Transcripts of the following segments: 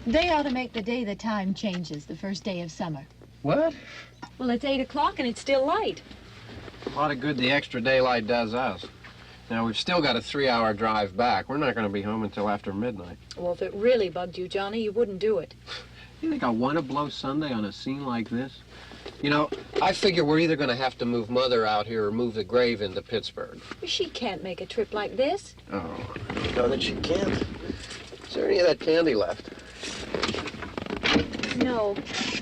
They ought to make the day the time changes, the first day of summer. What? Well, it's 8 o'clock and it's still light. A lot of good the extra daylight does us. Now, we've still got a 3-hour drive back. We're not going to be home until after midnight. Well, if it really bugged you, Johnny, you wouldn't do it. You think I want to blow Sunday on a scene like this? You know, I figure we're either going to have to move Mother out here or move the grave into Pittsburgh. She can't make a trip like this. Oh, no, that she can't. Is there any of that candy left? No.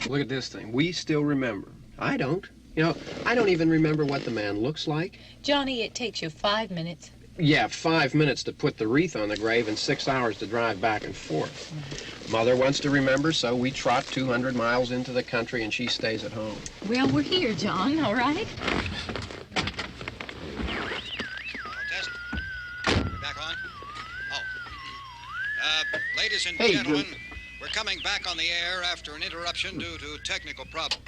Look at this thing. We still remember. I don't. You know, I don't even remember what the man looks like. Johnny, it takes you 5 minutes. Yeah, 5 minutes to put the wreath on the grave and 6 hours to drive back and forth. Mother wants to remember, so we trot 200 miles into the country and she stays at home. Well, we're here, John, all right? Test. We're back on? Oh. Ladies and gentlemen, we're coming back on the air after an interruption due to technical problem.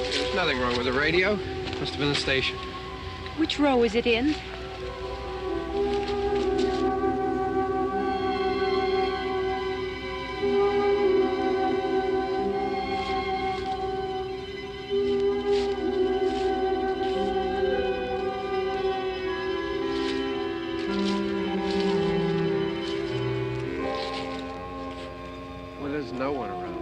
There's nothing wrong with the radio. Must have been the station. Which row is it in? Well, there's no one around.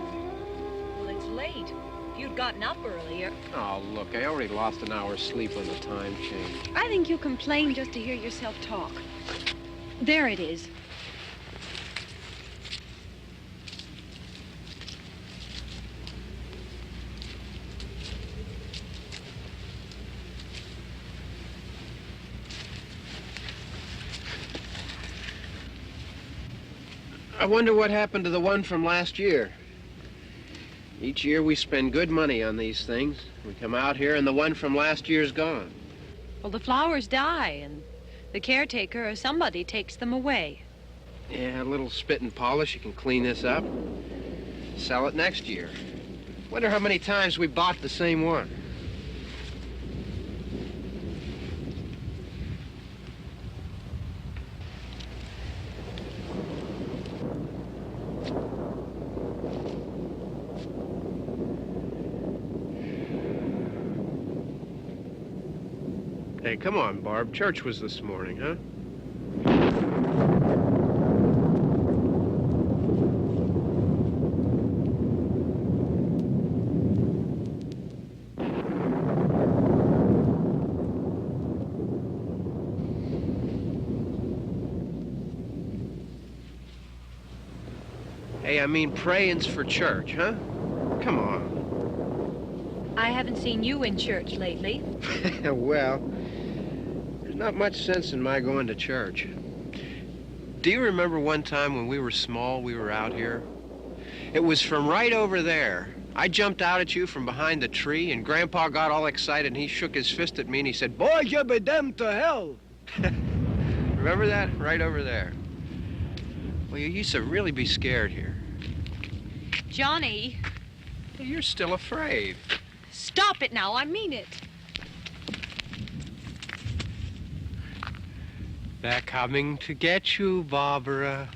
Well, it's late. If you'd gotten up earlier. Oh, look, I already lost an hour's sleep on the time change. I think you complain just to hear yourself talk. There it is. I wonder what happened to the one from last year. Each year we spend good money on these things. We come out here and the one from last year's gone. Well, the flowers die, and the caretaker or somebody takes them away. Yeah, a little spit and polish. You can clean this up. Sell it next year. Wonder how many times we bought the same one. Hey, come on, Barb. Church was this morning, huh? Hey, I mean, praying's for church, huh? Come on. I haven't seen you in church lately. Well, there's not much sense in my going to church. Do you remember one time when we were small, we were out here? It was from right over there, I jumped out at you from behind the tree, and Grandpa got all excited, and he shook his fist at me, and he said, "Boy, you be damned to hell." Remember that? Right over there. Well, you used to really be scared here. Johnny, You're still afraid. stop it now. I mean it. They're coming to get you, Barbara.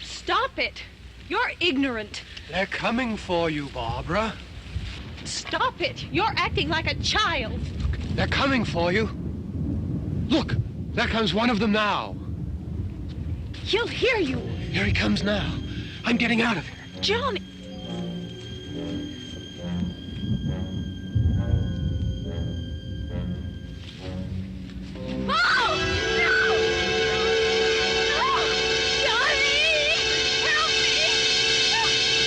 Stop it. You're ignorant. They're coming for you, Barbara. Stop it. You're acting like a child. They're coming for you. Look, there comes one of them now. He'll hear you. Here he comes now. I'm getting out of here. Johnny. Oh! No! No! Johnny! Help me!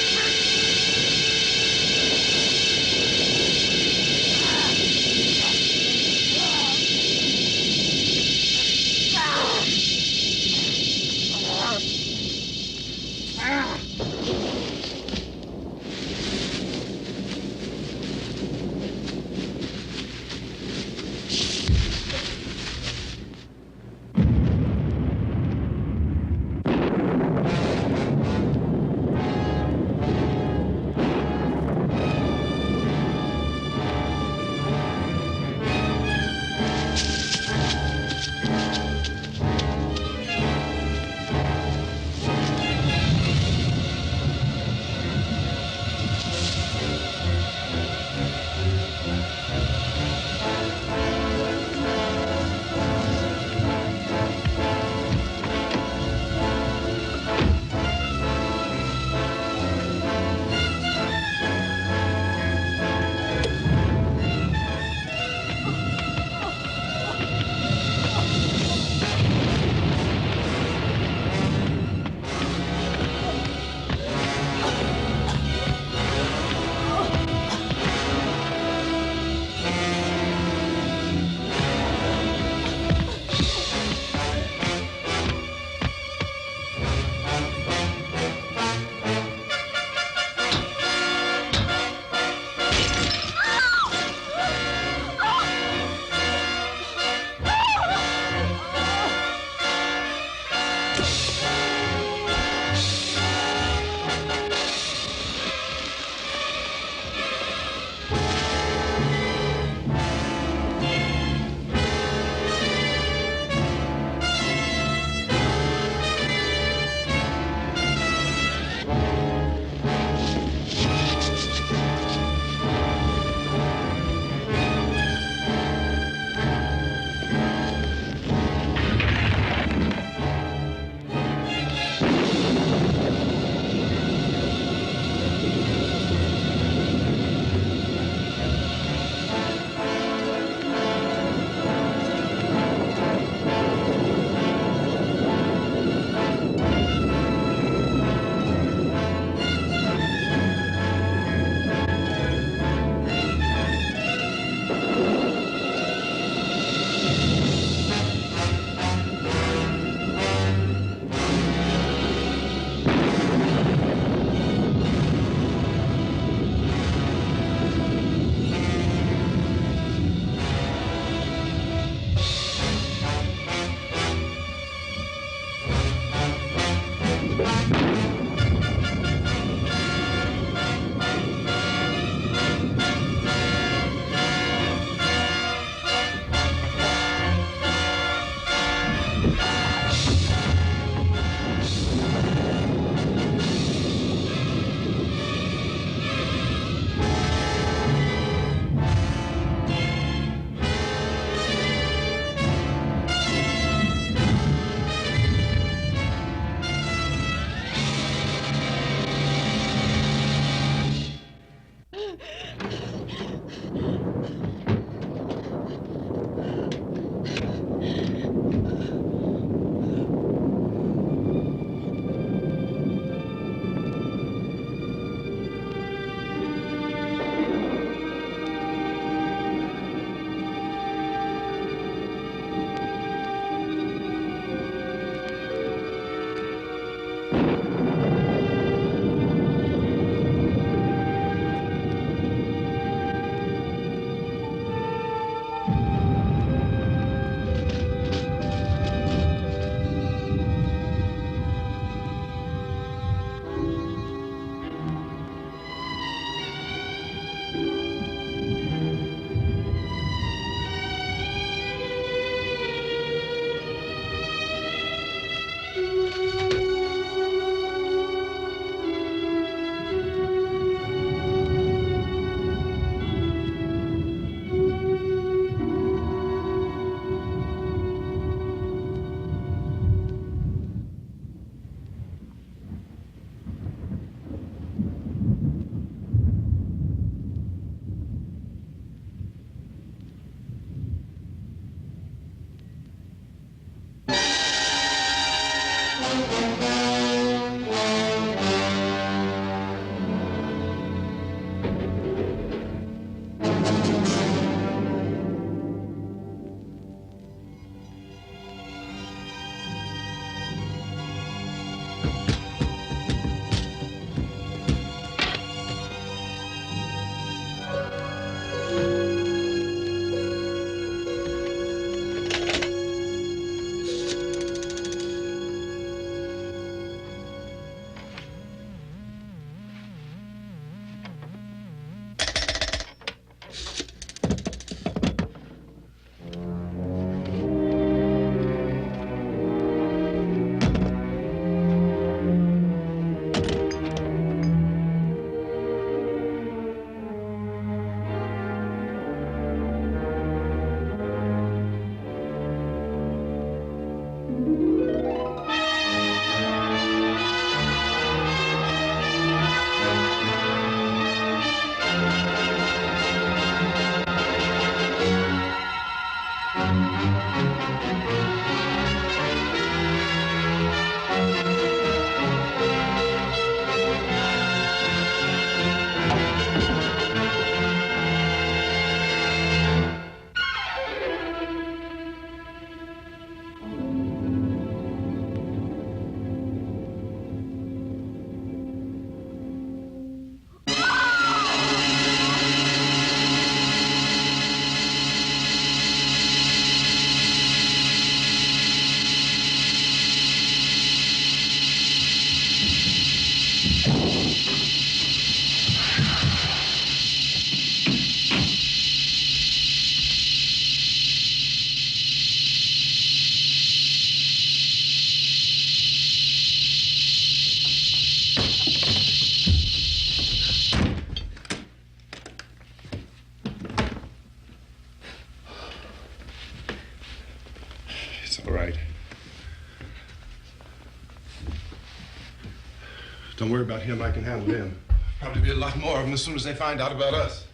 Don't worry about him. I can handle him. Probably be a lot more of them as soon as they find out about us.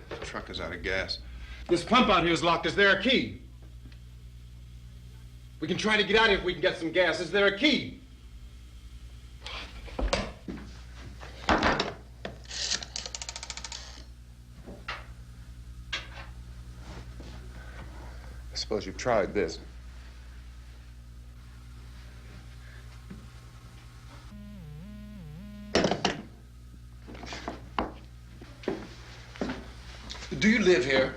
The truck is out of gas. This pump out here is locked. Is there a key? We can try to get out here if we can get some gas. Is there a key? I suppose you've tried this. Do you live here?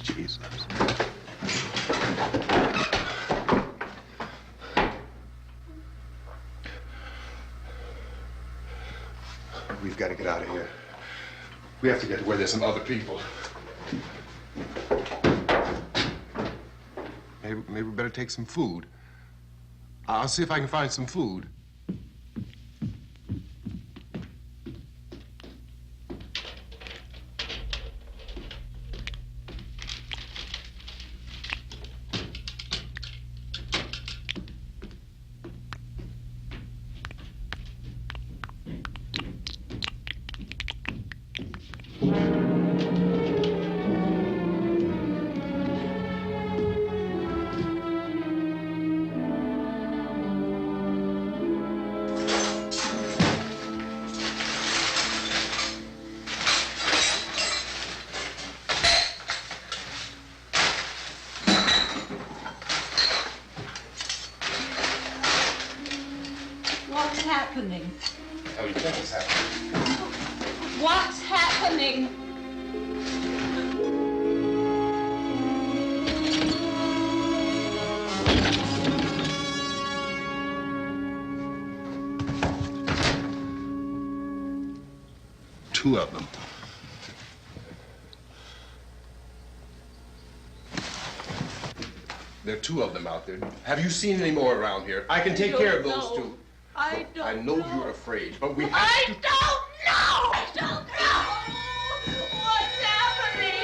Jesus. We've got to get out of here. We have to get to where there's some other people. Maybe we better take some food. I'll see if I can find some food. What's happening? How do you think it's happening? What's happening? Two of them. There are two of them out there. Have you seen any more around here? I can take care of those two. I don't I know know. you're afraid, but we have I to... don't know! I don't know! What's happening?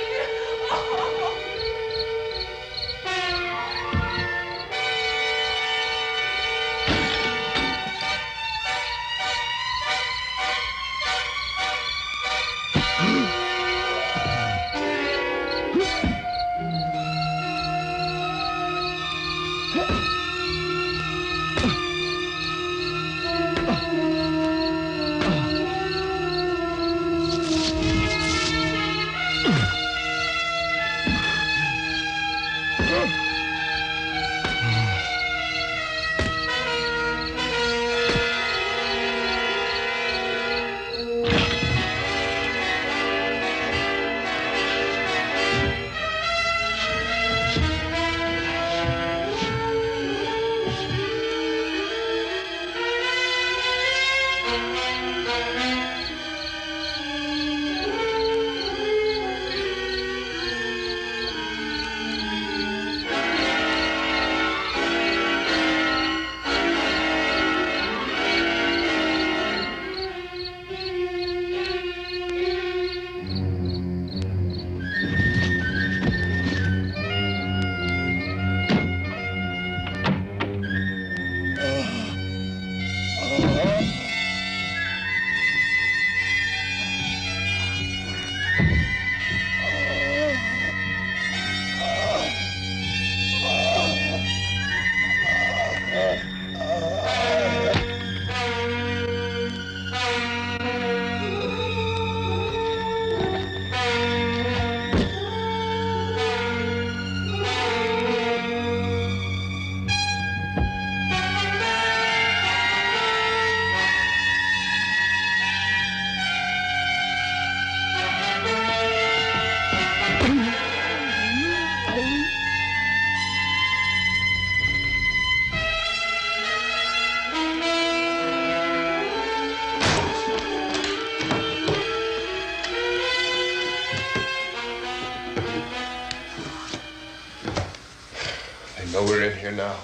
I know we're in here now.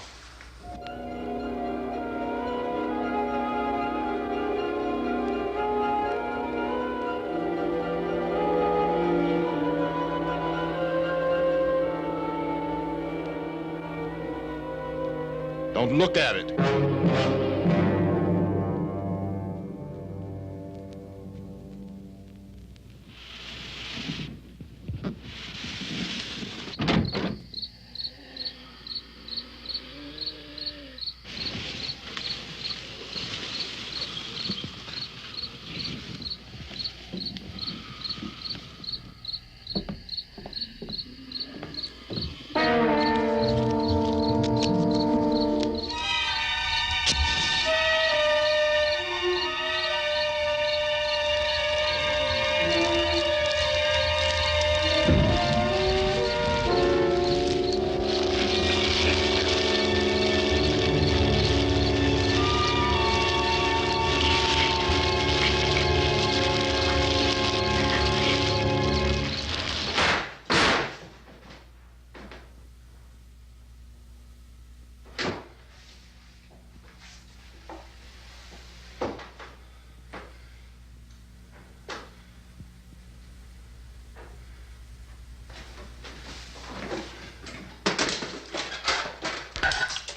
Don't look at it.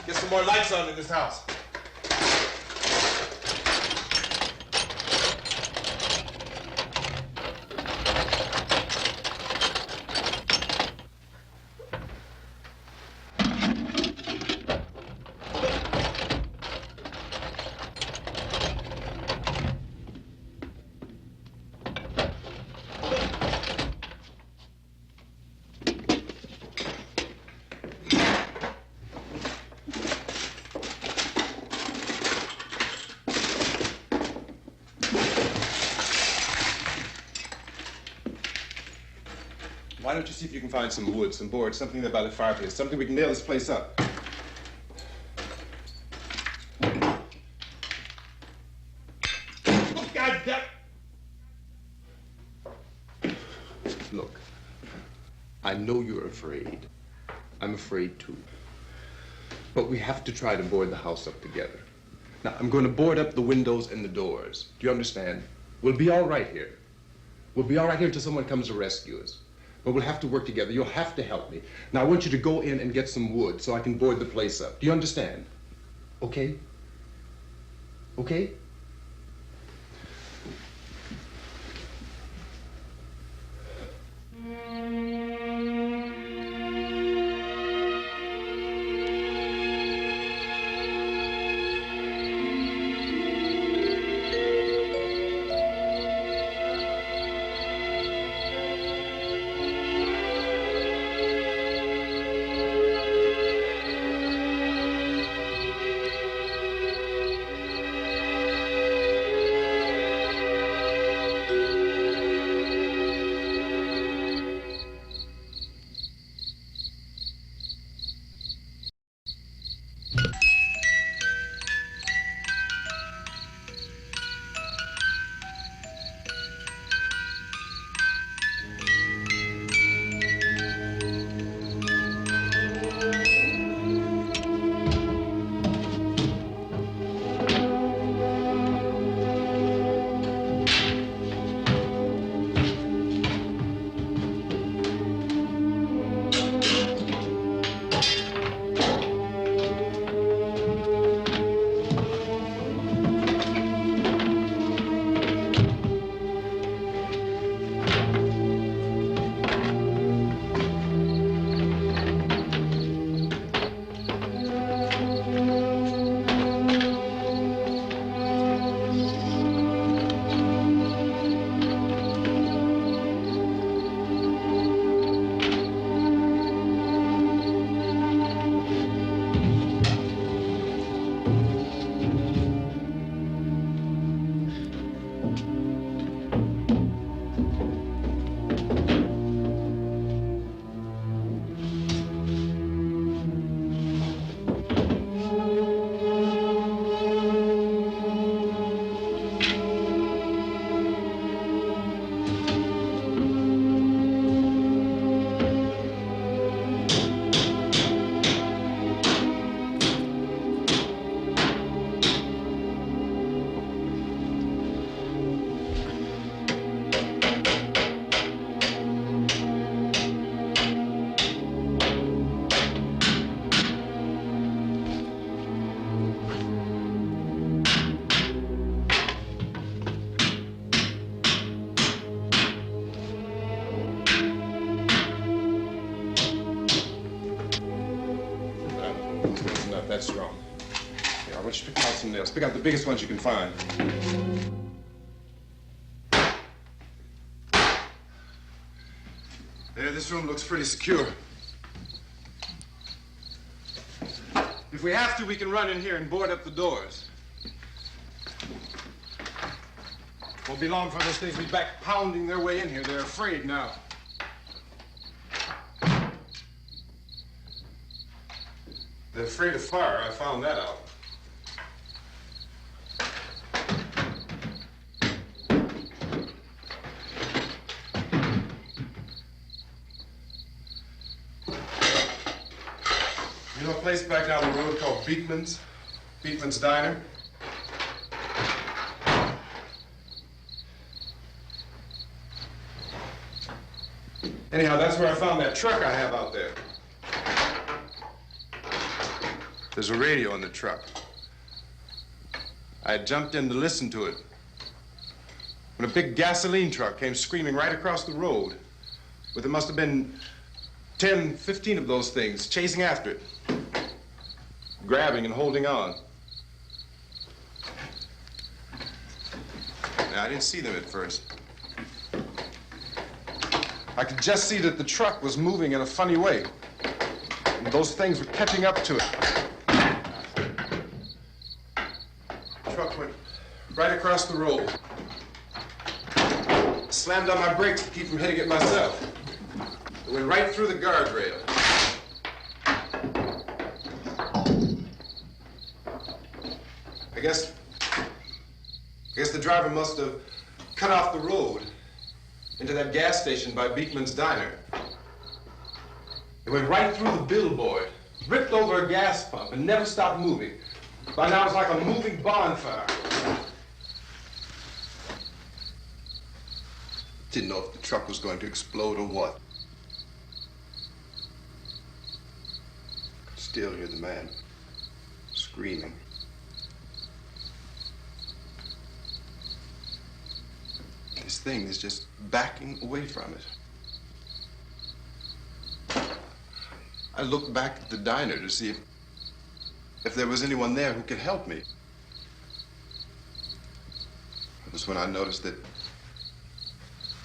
Get some more lights on in this house. Why don't you see if you can find some wood, some boards, something there by the fireplace, something we can nail this place up. Oh, God damn! Look, I know you're afraid. I'm afraid too. But we have to try to board the house up together. Now, I'm going to board up the windows and the doors. Do you understand? We'll be all right here. We'll be all right here until someone comes to rescue us. But we'll have to work together. You'll have to help me. Now, I want you to go in and get some wood so I can board the place up. Do you understand? Okay? Okay? That's wrong. Here, I want you to pick out some nails. Pick out the biggest ones you can find. There, this room looks pretty secure. If we have to, we can run in here and board up the doors. Won't be long before those things will be back pounding their way in here. They're afraid now. They're afraid of fire. I found that out. You know a place back down the road called Beekman's? Beekman's Diner? Anyhow, that's where I found that truck I have out there. There's a radio in the truck. I had jumped in to listen to it when a big gasoline truck came screaming right across the road with, it must have been 10, 15 of those things chasing after it, grabbing and holding on. Now, I didn't see them at first. I could just see that the truck was moving in a funny way, and those things were catching up to it. The truck went right across the road. Slammed on my brakes to keep from hitting it myself. It went right through the guardrail. I guess the driver must have cut off the road into that gas station by Beekman's Diner. It went right through the billboard, ripped over a gas pump, and never stopped moving. By now, it's like a moving bonfire. Didn't know if the truck was going to explode or what. Could still hear the man screaming. This thing is just backing away from it. I looked back at the diner to see if there was anyone there who could help me. It was when I noticed that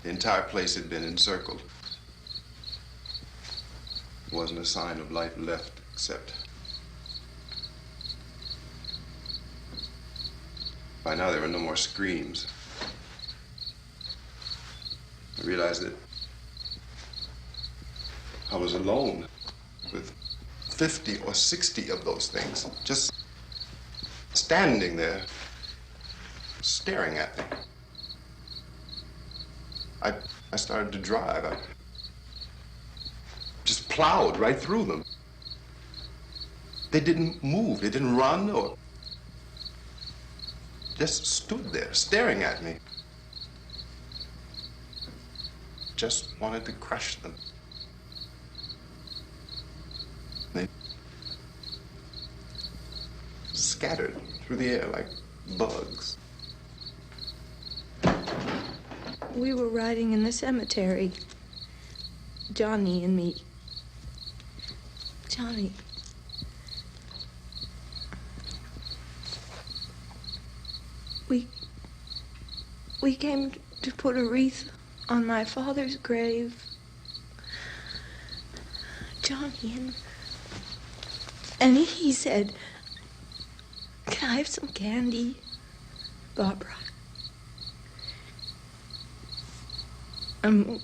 the entire place had been encircled. There wasn't a sign of life left except by now there were no more screams. I realized that I was alone with 50 or 60 of those things, just standing there, staring at me. I started to drive. I just plowed right through them. They didn't move, they didn't run or just stood there, staring at me. Just wanted to crush them. They scattered through the air like bugs. We were riding in the cemetery, Johnny and me. Johnny. We came to put a wreath on my father's grave. Johnny, and he said, "Can I have some candy, Barbara?"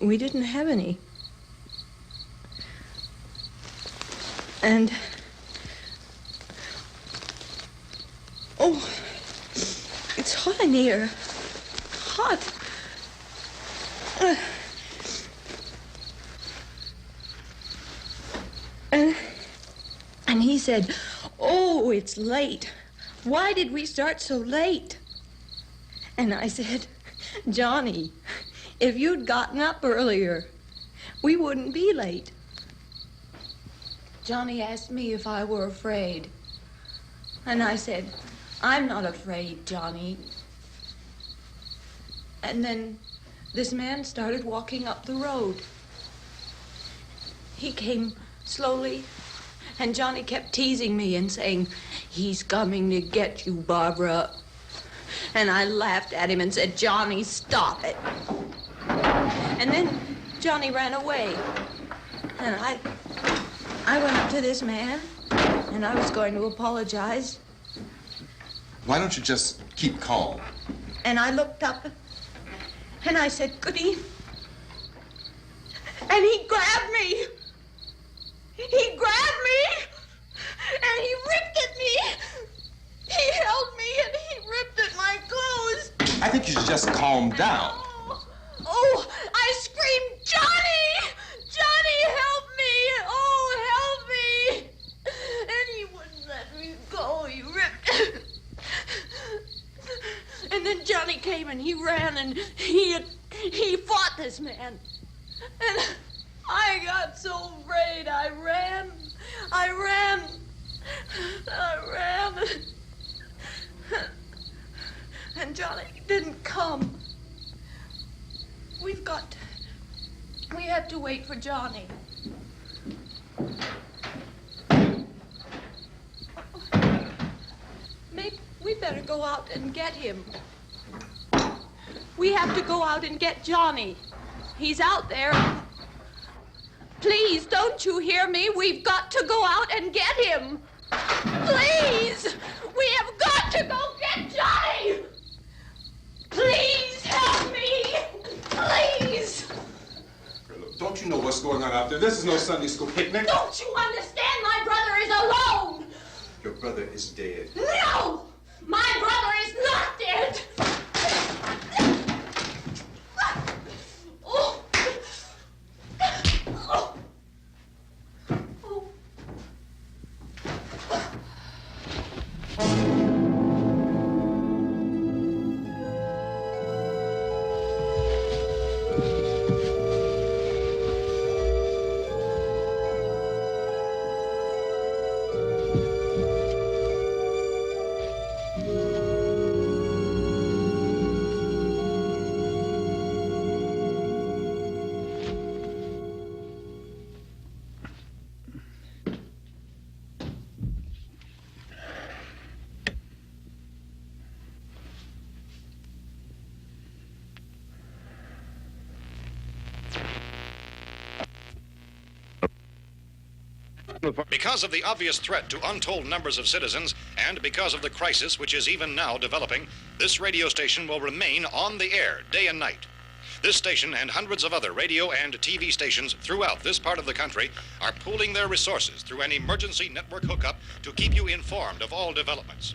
We didn't have any. And oh, it's hot in here. Hot. And he said, "Oh, it's late. Why did we start so late?" And I said, "Johnny, if you'd gotten up earlier, we wouldn't be late." Johnny asked me if I were afraid. And I said, "I'm not afraid, Johnny." And then this man started walking up the road. He came slowly And Johnny kept teasing me and saying, "He's coming to get you, Barbara." And I laughed at him and said, "Johnny, stop it." And then Johnny ran away. And I went up to this man, and I was going to apologize. Why don't you just keep calm? And I looked up, and I said, "Good evening." And he grabbed me. He grabbed me, and he ripped at me. He held me, and he ripped at my clothes. I think you should just calm down. Oh, I screamed, "Johnny! Johnny, help me! Oh, help me!" And he wouldn't let me go. He ripped. And then Johnny came and he ran and he fought this man. And I got so afraid. I ran. And Johnny didn't come. We have to wait for Johnny. Maybe we better go out and get him. We have to go out and get Johnny. He's out there. Please, don't you hear me? We've got to go out and get him. Please! We have got to go get Johnny! Please help me! Please! Don't you know what's going on out there? This is no Sunday school picnic. Don't you understand? My brother is alone! Your brother is dead. No! My brother is not dead! Oh. Oh. Oh. Because of the obvious threat to untold numbers of citizens, and because of the crisis which is even now developing, this radio station will remain on the air day and night. This station and hundreds of other radio and TV stations throughout this part of the country are pooling their resources through an emergency network hookup to keep you informed of all developments.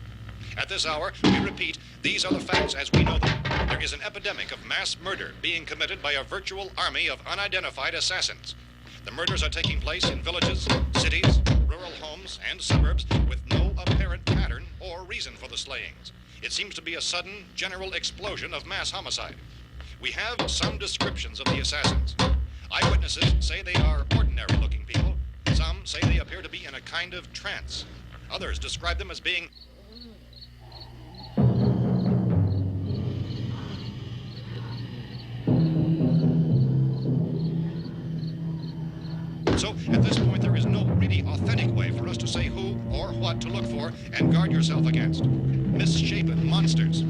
At this hour, we repeat, these are the facts as we know them. There is an epidemic of mass murder being committed by a virtual army of unidentified assassins. The murders are taking place in villages, cities, rural homes, and suburbs with no apparent pattern or reason for the slayings. It seems to be a sudden, general explosion of mass homicide. We have some descriptions of the assassins. Eyewitnesses say they are ordinary-looking people. Some say they appear to be in a kind of trance. Others describe them as being So, at this point, there is no really authentic way for us to say who or what to look for and guard yourself against. Misshapen monsters.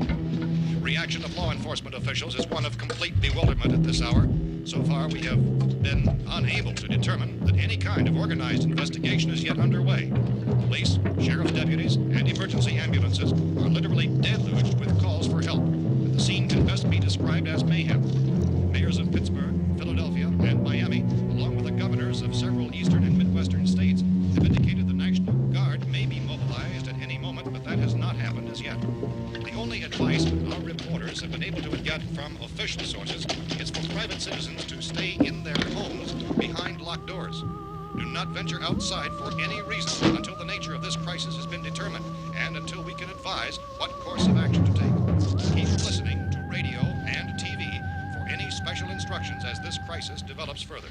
Reaction of law enforcement officials is one of complete bewilderment at this hour. So far, we have been unable to determine that any kind of organized investigation is yet underway. Police, sheriff's deputies, and emergency ambulances are literally deluged with calls for help, and the scene can best be described as mayhem. Mayors of Pittsburgh, Philadelphia, and Miami, along with the governors of several eastern and midwestern states, have indicated the National Guard may be mobilized at any moment, but that has not happened as yet. The only advice our reporters have been able to get from official sources is for private citizens to stay in their homes behind locked doors. Do not venture outside for any reason until the nature of this crisis has been determined and until we can advise what course of action to take. Keep listening to radio and TV for any special instructions as this crisis develops further.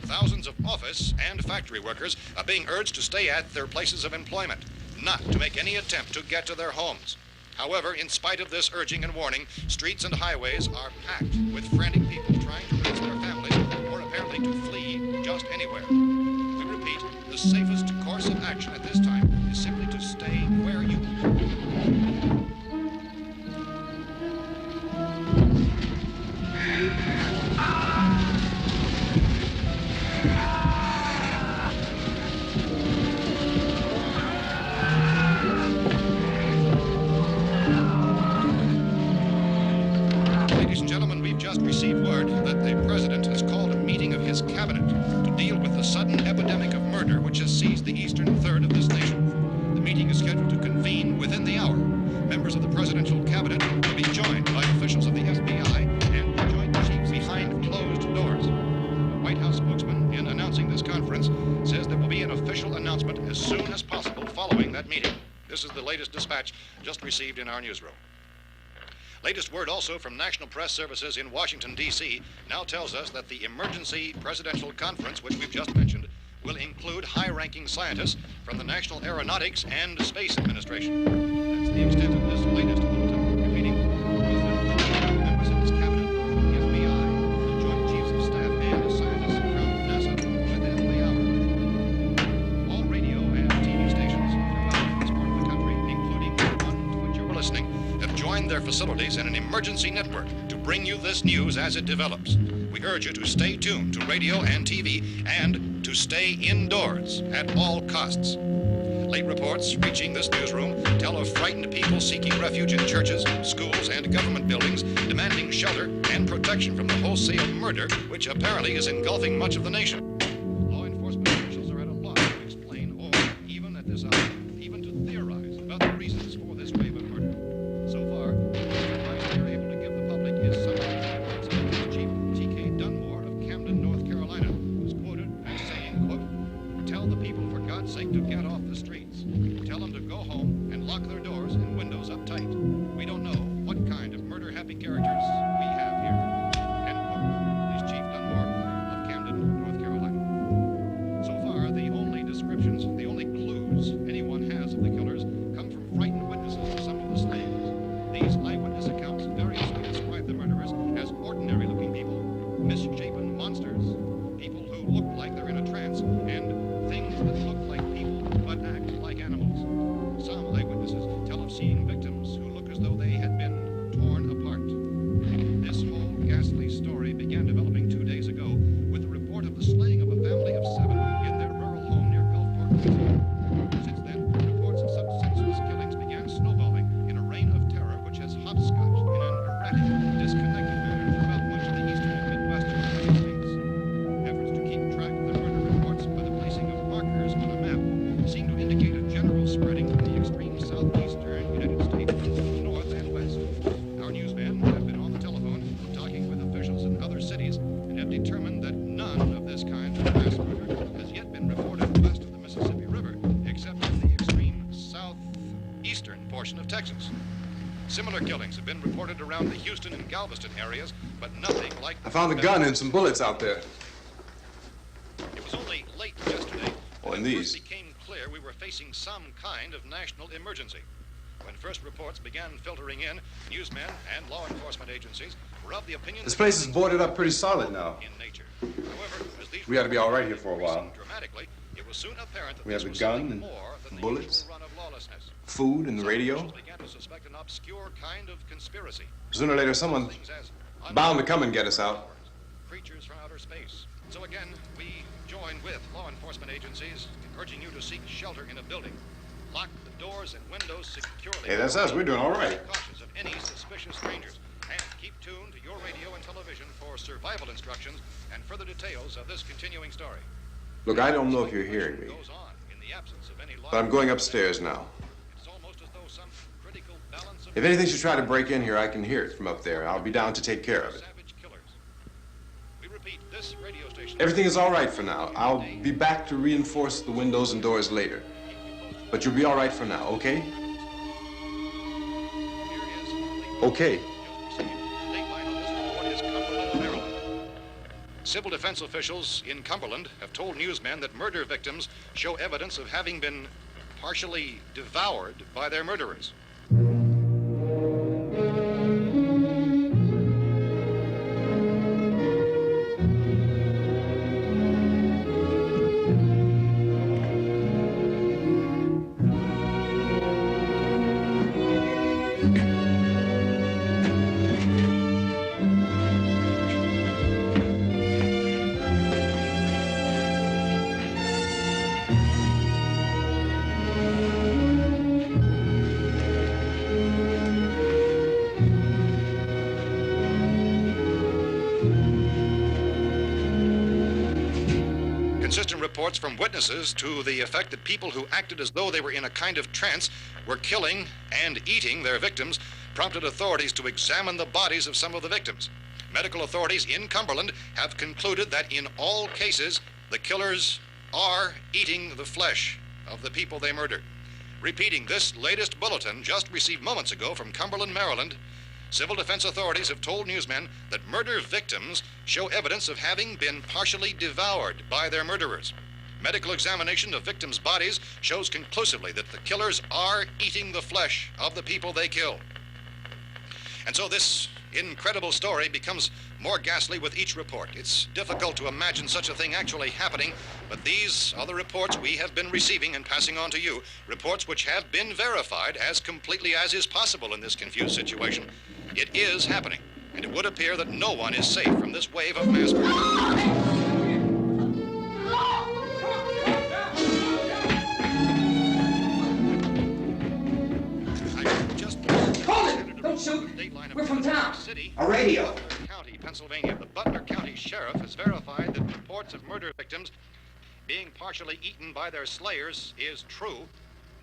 Thousands of office and factory workers are being urged to stay at their places of employment, not to make any attempt to get to their homes. However, in spite of this urging and warning, streets and highways are packed with frantic people trying to reach their families or apparently to flee just anywhere. We repeat, the safest course the president has called a meeting of his cabinet to deal with the sudden epidemic of murder which has seized the eastern third of this nation. The meeting is scheduled to convene within the hour. Members of the presidential cabinet will be joined by officials of the FBI and the Joint Chiefs behind closed doors. The White House spokesman, in announcing this conference, says there will be an official announcement as soon as possible following that meeting. This is the latest dispatch just received in our newsroom. Latest word also from National Press Services in Washington, D.C. now tells us that the emergency presidential conference, which we've just mentioned, will include high-ranking scientists from the National Aeronautics and Space Administration. That's the extent of this latest bulletin. Repeating, members of his cabinet, the FBI, the Joint Chiefs of Staff, and scientists from NASA within the hour. All radio and TV stations from this part of the country, including the one to which you were listening, have joined their facilities in an emergency network to bring you this news as it develops. We urge you to stay tuned to radio and TV and to stay indoors at all costs. Late reports reaching this newsroom tell of frightened people seeking refuge in churches, schools, and government buildings, demanding shelter and protection from the wholesale murder which apparently is engulfing much of the nation. Law enforcement officials are at a loss to explain or, even at this hour, even to theorize about the reasons for this wave of murder. So far, the advice we are able to give the public is some Chief T.K. Dunmore of Camden, North Carolina, who's quoted as saying, quote, "Tell the people, for God's sake, to get off the streets. Tell them to go home and lock their doors and windows up tight. We don't know what kind of murder-happy characters we have here." End quote. This Chief Dunmore of Camden, North Carolina. So far, the only descriptions, the only clues anyone has of the killers come from frightened witnesses to some of the slayings. These eyewitness accounts variously describe the murderers as ordinary-looking people, misshapen monsters, people who look like they're in a trance, and things that look like people but act like animals. Some eyewitnesses tell of seeing victims who look as though they had been torn apart. This whole ghastly story began developing 2 days ago with the report of the slaying of a family of 7 in their rural home near Gulfport, Louisiana. Since then, reports of such senseless killings began snowballing in a reign of terror which has hopscotched in an erratic, disconnected manner throughout much of the eastern and midwestern United States. Efforts to keep track of the murder reports by the placing of markers on a map seem to indicate a general spreading from the extreme southeastern United States to the north and west. Our newsmen have been on the telephone talking with officials in other cities and have determined that none of this kind of mass murder has yet been reported west of the Mississippi River, except in the extreme southeastern portion of Texas. Similar killings have been reported around the Houston and Galveston areas, but nothing like... I found a gun and some bullets out there. It was only late yesterday Oh, that and it these. first became clear we were facing some kind of national emergency. When first reports began filtering in, newsmen and law enforcement agencies were of the opinion This that place is things boarded up were pretty solid now. in nature. However, as these We ought to be all right here for a reports while. increased dramatically, it was soon apparent that We have this a was gun something and more than the bullets, usual run of lawlessness. food and the Some radio. officials began to suspect an obscure kind of conspiracy. Sooner or later, someone's Things as bound to come and get us out. creatures from outer space. So again, we join with law enforcement agencies in urging you to seek shelter in a building. Lock the doors and windows securely. Hey, that's us. We're doing all right. Be cautious of any suspicious strangers. And keep tuned to your radio and television for survival instructions and further details of this continuing story. Look, I don't know if you're hearing me, Goes on in the absence of any law. but I'm going upstairs now. It's almost as though some critical balance of If anything should try to break in here, I can hear it from up there. I'll be down to take care of it. savage killers. We repeat, this radio station. Everything is all right for now. I'll be back to reinforce the windows and doors later. But you'll be all right for now, okay? Here is Okay. Dateline on this report is Cumberland, Maryland. Civil defense officials in Cumberland have told newsmen that murder victims show evidence of having been partially devoured by their murderers. Inconsistent reports from witnesses to the effect that people who acted as though they were in a kind of trance were killing and eating their victims prompted authorities to examine the bodies of some of the victims. Medical authorities in Cumberland have concluded that in all cases, the killers are eating the flesh of the people they murdered. Repeating this latest bulletin just received moments ago from Cumberland, Maryland, civil defense authorities have told newsmen that murder victims show evidence of having been partially devoured by their murderers. Medical examination of victims' bodies shows conclusively that the killers are eating the flesh of the people they kill. And so this incredible story becomes more ghastly with each report. It's difficult to imagine such a thing actually happening, but these are the reports we have been receiving and passing on to you, reports which have been verified as completely as is possible in this confused situation. It is happening, and it would appear that no one is safe from this wave of mass murder. Don't shoot! We're from town. A radio. County, Pennsylvania. The Butler County Sheriff has verified that reports of murder victims being partially eaten by their slayers is true.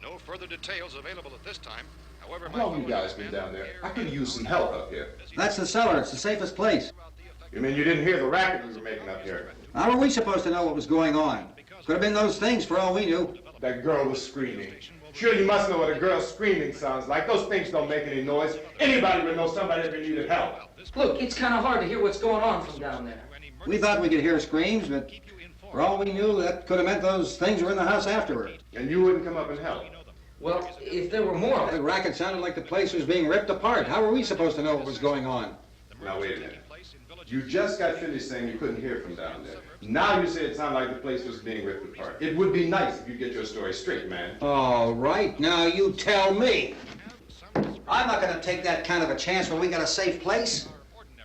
No further details available at this time. However, How long have you guys been down there? I could use some help up here. That's the cellar. It's the safest place. You mean you didn't hear the racket we were making up here? How were we supposed to know what was going on? Could have been those things for all we knew. That girl was screaming. Sure, you must know what a girl screaming sounds like. Those things don't make any noise. Anybody would know somebody ever needed help. Look, it's kind of hard to hear what's going on from down there. We thought we could hear screams, but for all we knew, that could have meant those things were in the house afterward. And you wouldn't come up and help? Well, if there were more... The racket sounded like the place was being ripped apart. How were we supposed to know what was going on? Now, wait a minute. You just got finished saying you couldn't hear from down there. Now you say it sounded like the place was being ripped apart. It would be nice if you get your story straight, man. All right, now you tell me. I'm not going to take that kind of a chance when we got a safe place.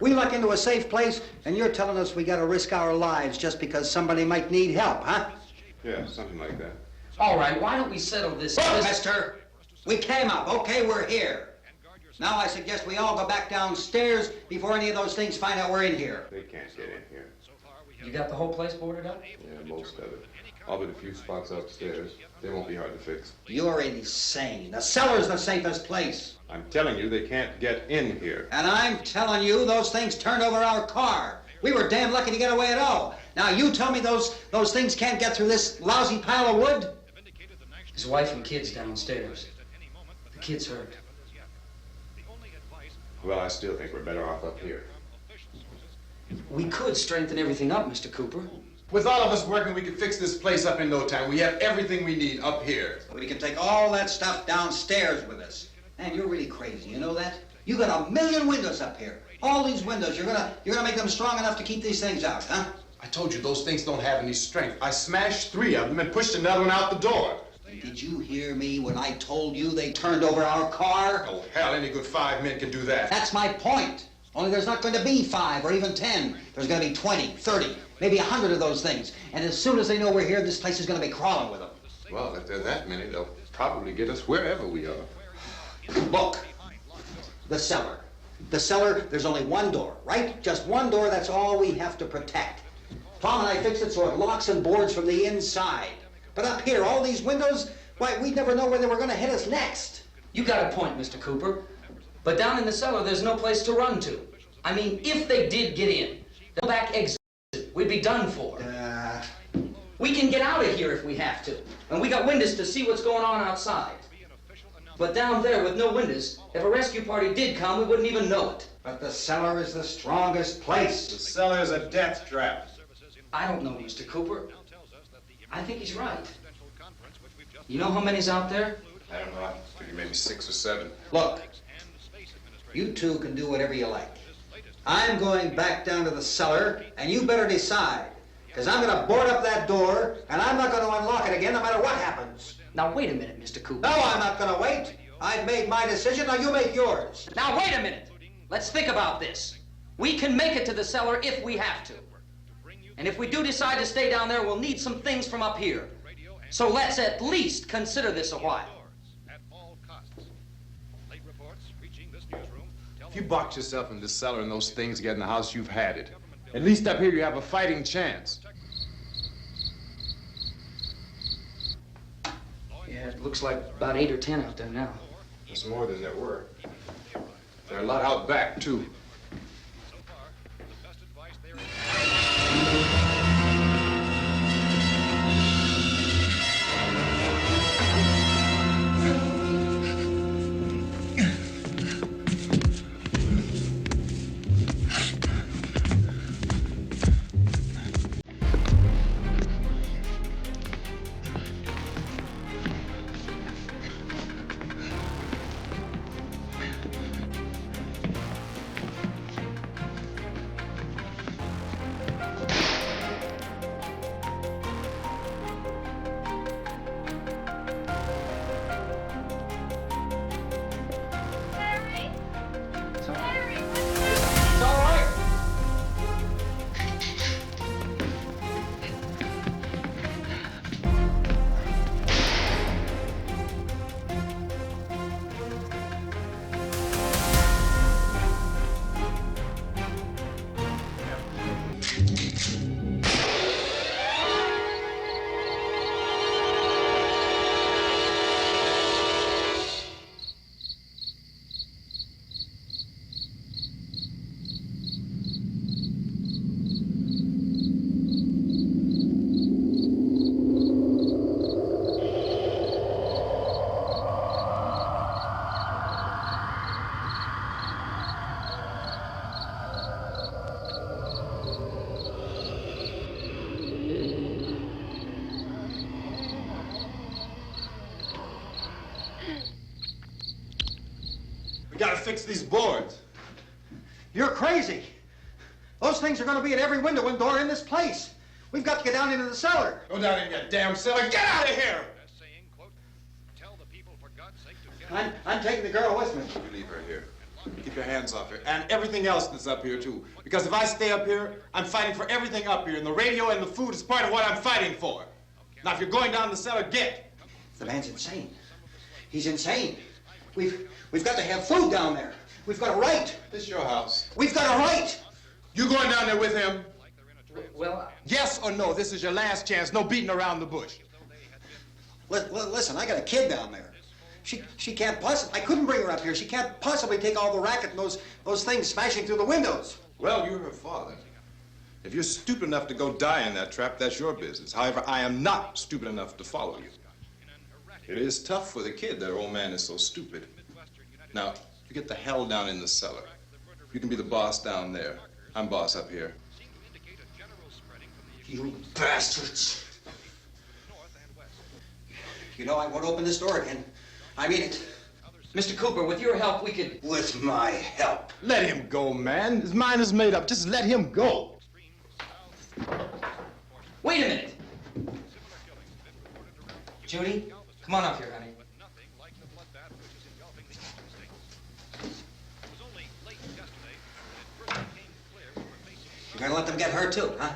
We luck into a safe place, and you're telling us we got to risk our lives just because somebody might need help, huh? Yeah, something like that. All right, why don't we settle this... Look, mister, we came up. Okay, we're here. Now I suggest we all go back downstairs before any of those things find out we're in here. They can't get in here. You got the whole place boarded up? Yeah, most of it. All but a few spots upstairs. They won't be hard to fix. You're insane. The cellar's the safest place. I'm telling you, they can't get in here. And I'm telling you, those things turned over our car. We were damn lucky to get away at all. Now you tell me those things can't get through this lousy pile of wood? His wife and kids downstairs. The kid's hurt. Well, I still think we're better off up here. We could strengthen everything up, Mr. Cooper. With all of us working, we could fix this place up in no time. We have everything we need up here. We can take all that stuff downstairs with us. Man, you're really crazy, you know that? You got 1,000,000 windows up here. All these windows, you're gonna make them strong enough to keep these things out, huh? I told you those things don't have any strength. I smashed 3 of them and pushed another one out the door. Did you hear me when I told you they turned over our car? Oh, hell, any good 5 men can do that. That's my point. Only there's not going to be 5 or even 10. There's going to be 20, 30, maybe 100 of those things. And as soon as they know we're here, this place is going to be crawling with them. Well, if there are that many, they'll probably get us wherever we are. Look, the cellar. The cellar, there's only one door, right? Just one door, that's all we have to protect. Tom and I fixed it so it locks and boards from the inside. But up here, all these windows, why, we'd never know where they were going to hit us next. You got a point, Mr. Cooper. But down in the cellar, there's no place to run to. I mean, if they did get in, the back exit, we'd be done for. We can get out of here if we have to. And we got windows to see what's going on outside. But down there with no windows, if a rescue party did come, we wouldn't even know it. But the cellar is the strongest place. The cellar is a death trap. I don't know, Mr. Cooper. I think he's right. You know how many's out there? I don't know. I figure maybe 6 or 7. Look, you two can do whatever you like. I'm going back down to the cellar, and you better decide. Because I'm going to board up that door, and I'm not going to unlock it again no matter what happens. Now, wait a minute, Mr. Cooper. No, I'm not going to wait. I've made my decision, now you make yours. Now, wait a minute. Let's think about this. We can make it to the cellar if we have to. And if we do decide to stay down there, we'll need some things from up here. So let's at least consider this a while. If you box yourself in this cellar and those things get in the house, you've had it. At least up here you have a fighting chance. Yeah, it looks like about 8 or 10 out there now. There's more than there were. There are a lot out back, too. So far, the best advice there is... We gotta fix these boards. You're crazy. Those things are going to be at every window and door in this place. We've got to get down into the cellar. Go down in your damn cellar. Get out of here! Best saying, quote, tell the people for God's sake to get... I'm taking the girl with me. You leave her here. Keep your hands off her. And everything else that's up here, too. Because if I stay up here, I'm fighting for everything up here. And the radio and the food is part of what I'm fighting for. Now, if you're going down the cellar, get. The man's insane. He's insane. We've got to have food down there. We've got a right. This is your house. We've got a right. You going down there with him? Well, Yes or no? This is your last chance. No beating around the bush. Listen, I got a kid down there. She can't possibly, I couldn't bring her up here. She can't possibly take all the racket and those things smashing through the windows. Well, you're her father. If you're stupid enough to go die in that trap, that's your business. However, I am not stupid enough to follow you. It is tough for the kid that old man is so stupid. Now, you get the hell down in the cellar. You can be the boss down there. I'm boss up here. You bastards. You know, I won't open this door again. I mean it. Mr. Cooper, with your help, we could... With my help. Let him go, man. His mind is made up. Just let him go. Wait a minute. Judy, come on up here, honey. You're gonna let them get hurt too, huh?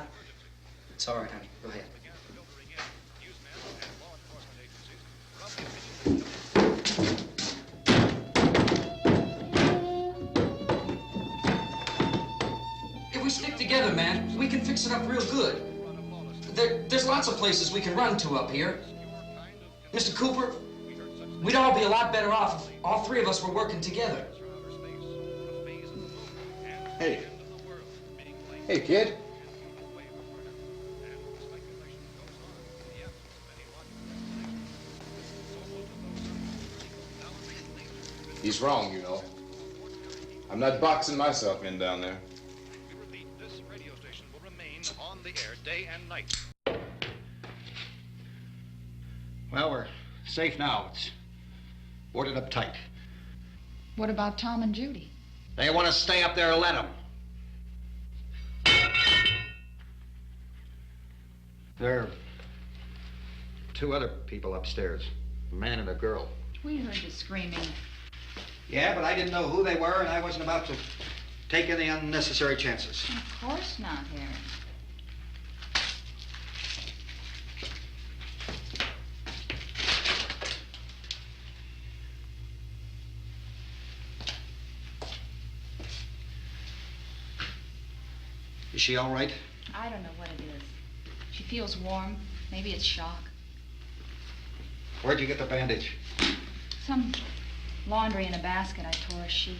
It's all right, honey. Go ahead. If we stick together, man, we can fix it up real good. There's lots of places we can run to up here. Mr. Cooper, we'd all be a lot better off if all three of us were working together. Hey. Hey, kid. He's wrong, you know. I'm not boxing myself in down there. We repeat, this radio station will remain on the air day and night. Well, we're safe now. It's boarded up tight. What about Tom and Judy? They want to stay up there, let them. There are two other people upstairs, a man and a girl. We heard you screaming. Yeah, but I didn't know who they were, and I wasn't about to take any unnecessary chances. Of course not, Harry. Is she all right? I don't know what it is. She feels warm. Maybe it's shock. Where'd you get the bandage? Some laundry in a basket. I tore a sheet.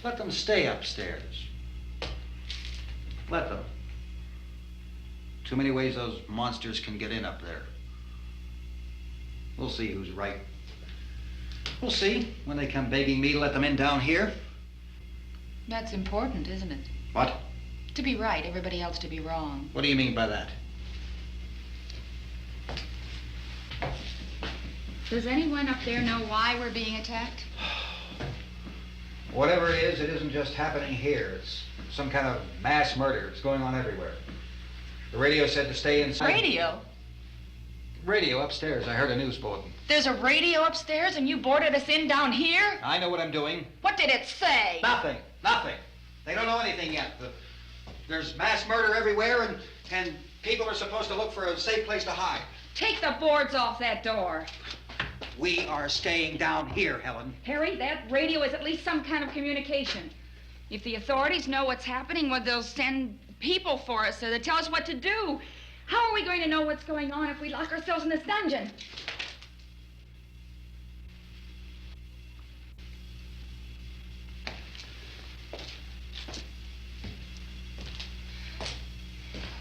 Let them stay upstairs. Let them. Too many ways those monsters can get in up there. We'll see who's right. We'll see when they come begging me to let them in down here. That's important, isn't it? What? To be right, everybody else to be wrong. What do you mean by that? Does anyone up there know why we're being attacked? Whatever it isn't just happening here. It's some kind of mass murder. It's going on everywhere. The radio said to stay inside. Radio? Radio upstairs. I heard a news bulletin. There's a radio upstairs and you boarded us in down here? I know what I'm doing. What did it say? Nothing. Nothing. They don't know anything yet. There's mass murder everywhere, and people are supposed to look for a safe place to hide. Take the boards off that door. We are staying down here, Helen. Harry, that radio is at least some kind of communication. If the authorities know what's happening, well, they'll send people for us to tell us what to do. How are we going to know what's going on if we lock ourselves in this dungeon?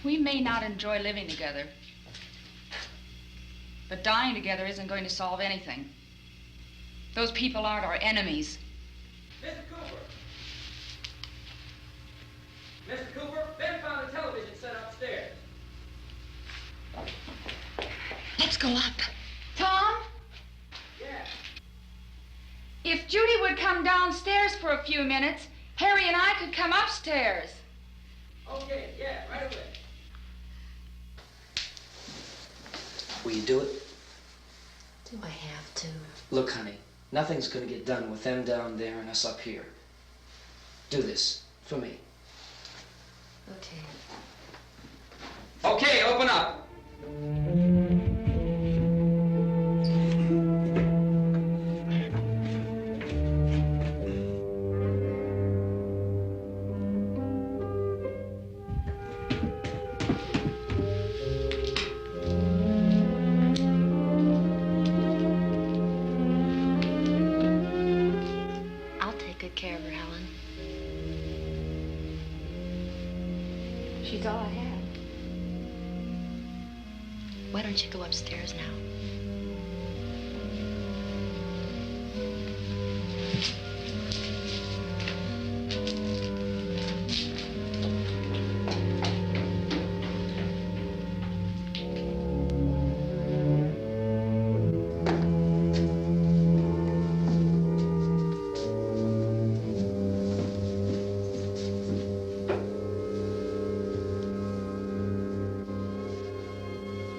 We may not enjoy living together, but dying together isn't going to solve anything. Those people aren't our enemies. Mr. Cooper! Mr. Cooper, Ben found a television set upstairs. Let's go up. Tom? Yeah. If Judy would come downstairs for a few minutes, Harry and I could come upstairs. Okay, yeah, right away. Will you do it? Do I have to? Look, honey, nothing's gonna get done with them down there and us up here. Do this for me. Okay. Okay, open up. I'll take good care of her, Helen. She's all I have. Why don't you go upstairs now?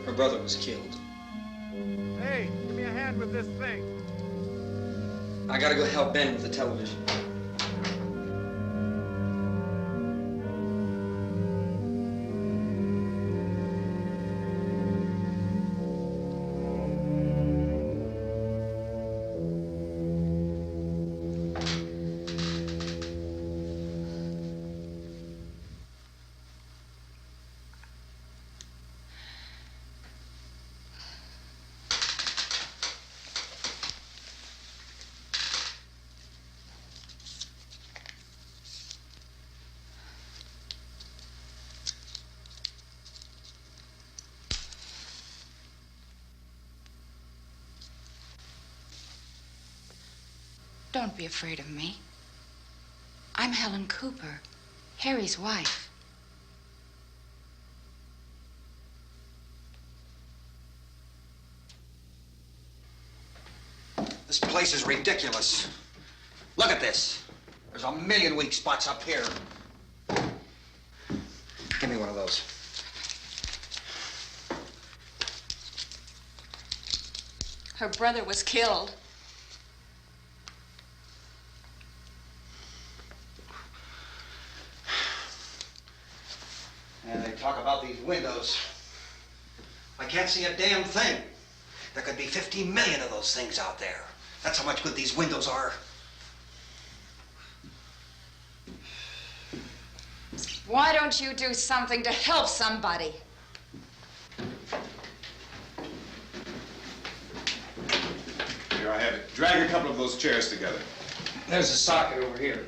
Her brother was killed. Hey, give me a hand with this thing. I gotta go help Ben with the television. Don't be afraid of me. I'm Helen Cooper, Harry's wife. This place is ridiculous. Look at this. There's a million weak spots up here. Give me one of those. Her brother was killed. And they talk about these windows. I can't see a damn thing. There could be 50 million of those things out there. That's how much good these windows are. Why don't you do something to help somebody? Here, I have it. Drag a couple of those chairs together. There's a socket over here.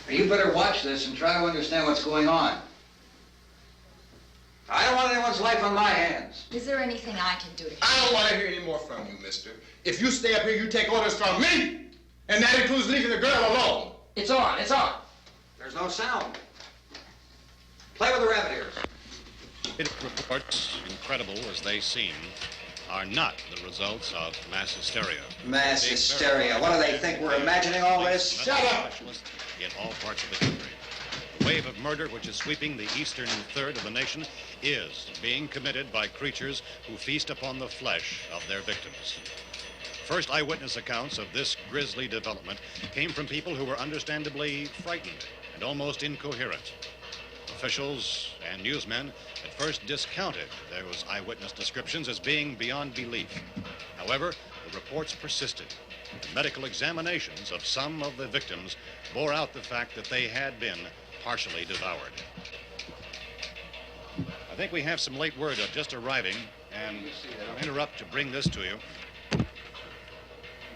You better watch this and try to understand what's going on. I don't want anyone's life on my hands. Is there anything I can do to help? I don't want to hear any more from you, mister. If you stay up here, you take orders from me. And that includes leaving the girl alone. It's on, it's on. There's no sound. Play with the rabbit ears. Reports, incredible as they seem, are not the results of mass hysteria. Mass hysteria. What do they think? We're imagining all this? Shut up! In all parts of the country. The wave of murder which is sweeping the eastern third of the nation is being committed by creatures who feast upon the flesh of their victims. First eyewitness accounts of this grisly development came from people who were understandably frightened and almost incoherent. Officials and newsmen at first discounted those eyewitness descriptions as being beyond belief. However, the reports persisted. The medical examinations of some of the victims bore out the fact that they had been partially devoured. I think we have some late word just arriving, and I'll interrupt to bring this to you.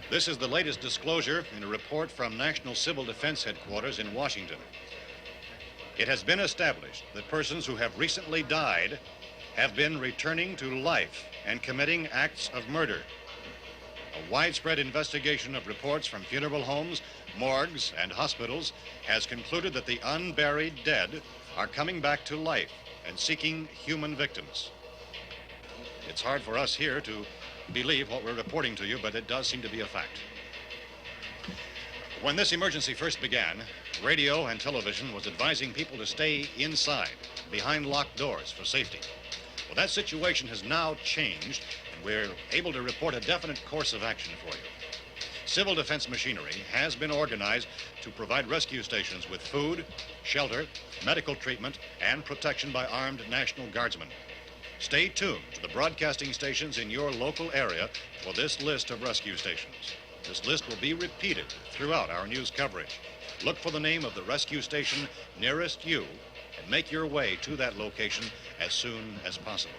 This is the latest disclosure in a report from National Civil Defense Headquarters in Washington. It has been established that persons who have recently died have been returning to life and committing acts of murder. A widespread investigation of reports from funeral homes, morgues, and hospitals has concluded that the unburied dead are coming back to life and seeking human victims. It's hard for us here to believe what we're reporting to you, but it does seem to be a fact. When this emergency first began, radio and television was advising people to stay inside, behind locked doors for safety. Well, that situation has now changed, and we're able to report a definite course of action for you. Civil defense machinery has been organized to provide rescue stations with food, shelter, medical treatment, and protection by armed National Guardsmen. Stay tuned to the broadcasting stations in your local area for this list of rescue stations. This list will be repeated throughout our news coverage. Look for the name of the rescue station nearest you and make your way to that location as soon as possible.